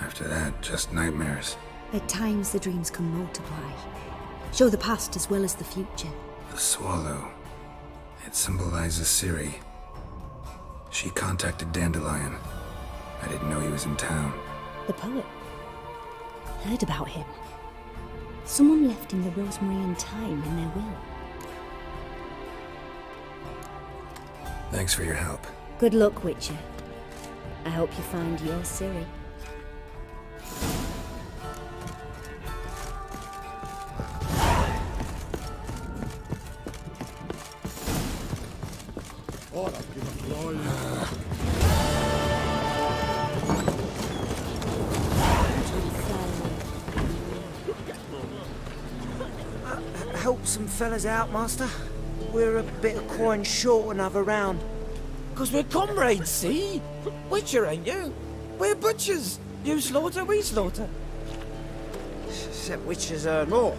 After that, just nightmares. At times, the dreams can multiply. Show the past as well as the future. The swallow. It symbolizes Ciri. She contacted Dandelion. I didn't know he was in town. The poet. Heard about him. Someone left him the rosemary and thyme in their will. Thanks for your help. Good luck, Witcher. I hope you find your Ciri. Help some fellas out, Master. We're a bit of coin short another round. 'Cause we're comrades, see? Witcher, ain't you? We're butchers. You slaughter, we slaughter. Except Witchers earn more.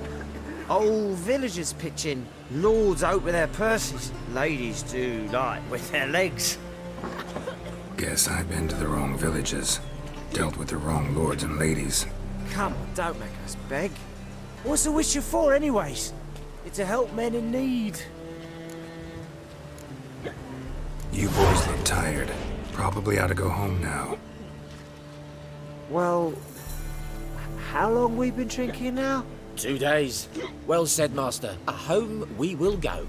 Old villagers pitch in. Lords out with their purses. Ladies do like with their legs. Guess I've been to the wrong villages. Dealt with the wrong lords and ladies. Come on, don't make us beg. What's a Witcher for, anyways? It's to help men in need. You boys look tired. Probably ought to go home now. Well, how long we been drinking now? 2 days. Well said, Master. Home we will go.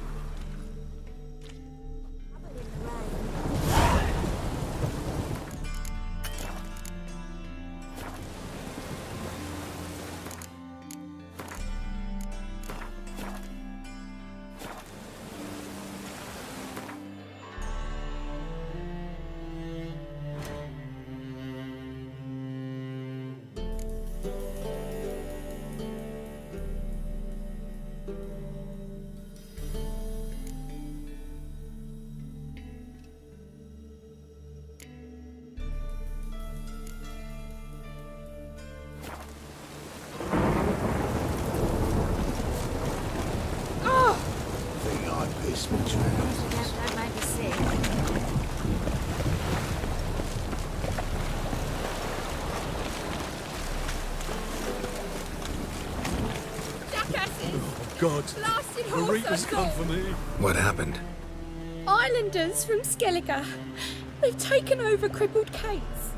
Don't make me sick. Jackasses! God. Blasted The horse Reapers I come got. for me. What happened? Islanders from Skellige. They've taken over crippled Kate's.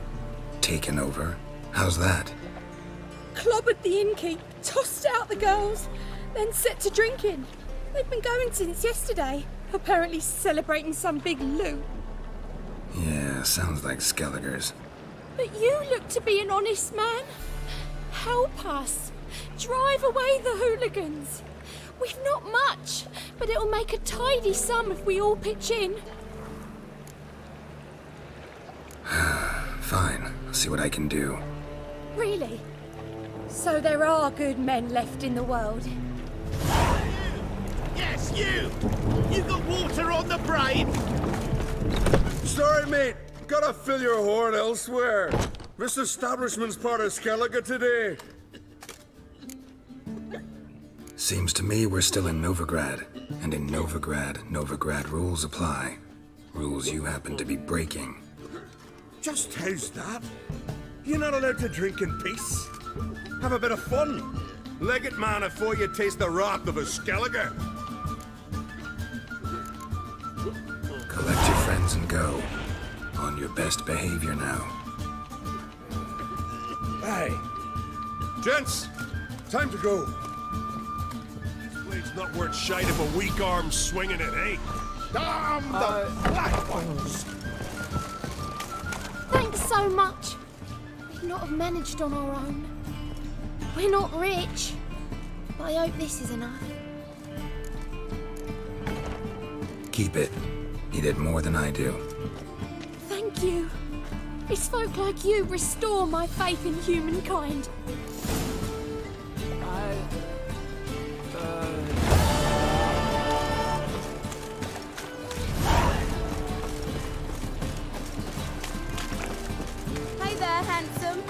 Taken over? How's that? Clobbered the innkeep, tossed out the girls, then set to drinking. They've been going since yesterday, apparently celebrating some big loot. Yeah, sounds like Skelligers. But you look to be an honest man. Help us. Drive away the hooligans. We've not much, but it'll make a tidy sum if we all pitch in. Fine, I'll see what I can do. Really? So there are good men left in the world. Yes, you! You got water on the brain? Sorry, mate. Gotta fill your horn elsewhere. This establishment's part of Skellige today. Seems to me we're still in Novigrad. And in Novigrad, Novigrad rules apply. Rules you happen to be breaking. Just how's that? You're not allowed to drink in peace. Have a bit of fun. Leg it, man, before you taste the wrath of a Skellige. Collect your friends and go. On your best behavior now. Hey. Gents, time to go. This blade's not worth shite if a weak arm's swinging it, eh? Damn the black ones! Thanks so much. We'd not have managed on our own. We're not rich, but I hope this is enough. Keep it. You did more than I do. Thank you. It's folk like you restore my faith in humankind. Hey there, handsome.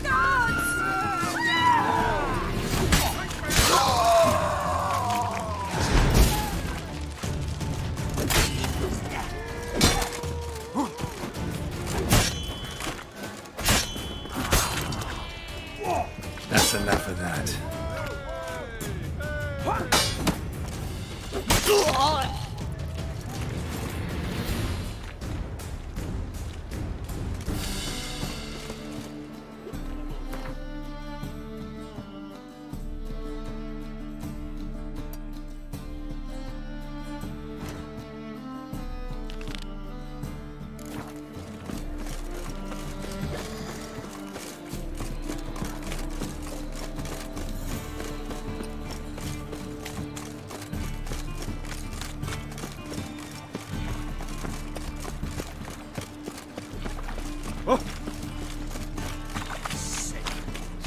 Guards! for that.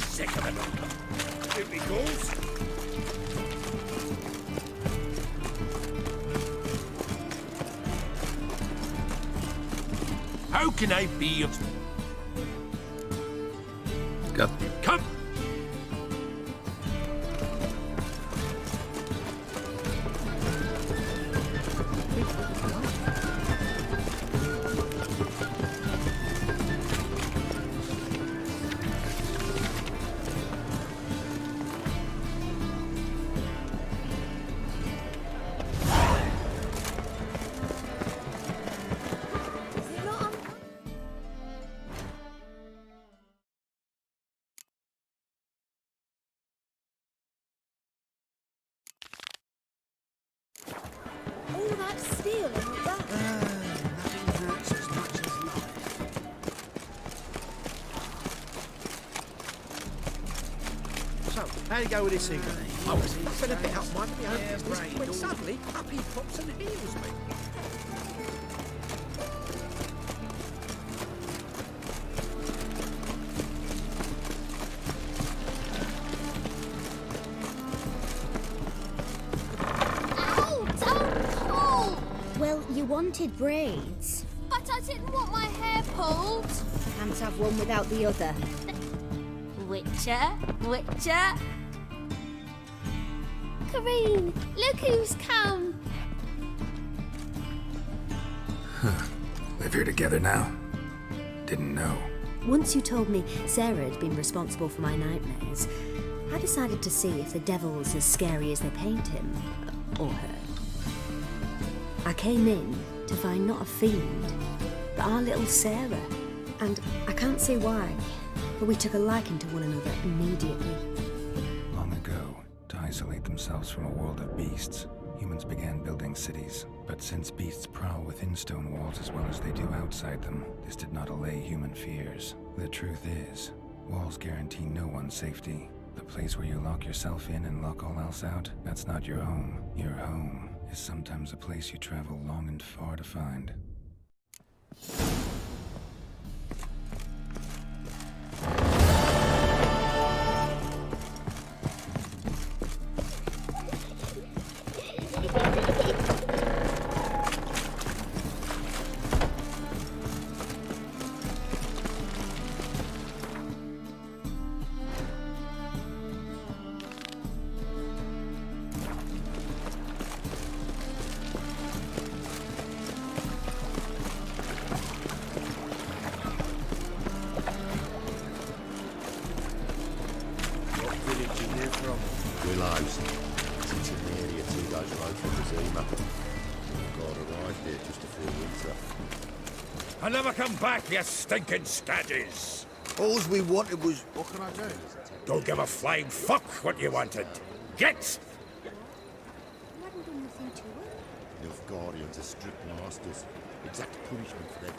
Sick of it. Here he goes. How can I be of... Go. Come! All that steel and all that. Nothing hurts as much as life. So, how you go with this evening? I've been a bit up my business when suddenly up he pops and heals me. Well, you wanted braids. But I didn't want my hair pulled. Can't have one without the other. Witcher, Witcher. Kareen, look who's come. Live here together now? Didn't know. Once you told me Sarah had been responsible for my nightmares, I decided to see if the devil's as scary as they paint him. Or her. I came in to find not a fiend, but our little Sarah. And I can't say why, but we took a liking to one another immediately. Long ago, to isolate themselves from a world of beasts, humans began building cities. But since beasts prowl within stone walls as well as they do outside them, this did not allay human fears. The truth is, walls guarantee no one's safety. The place where you lock yourself in and lock all else out, that's not your home. Your home is sometimes a place you travel long and far to find. Willows. Sits in the area 2 days road from the Zima. God arrived here just before winter. I never come back, you stinking staggies. All we wanted was... What can I do? Don't give a flying fuck what you wanted. Get! Enough guardians are strict masters. Exact punishment for their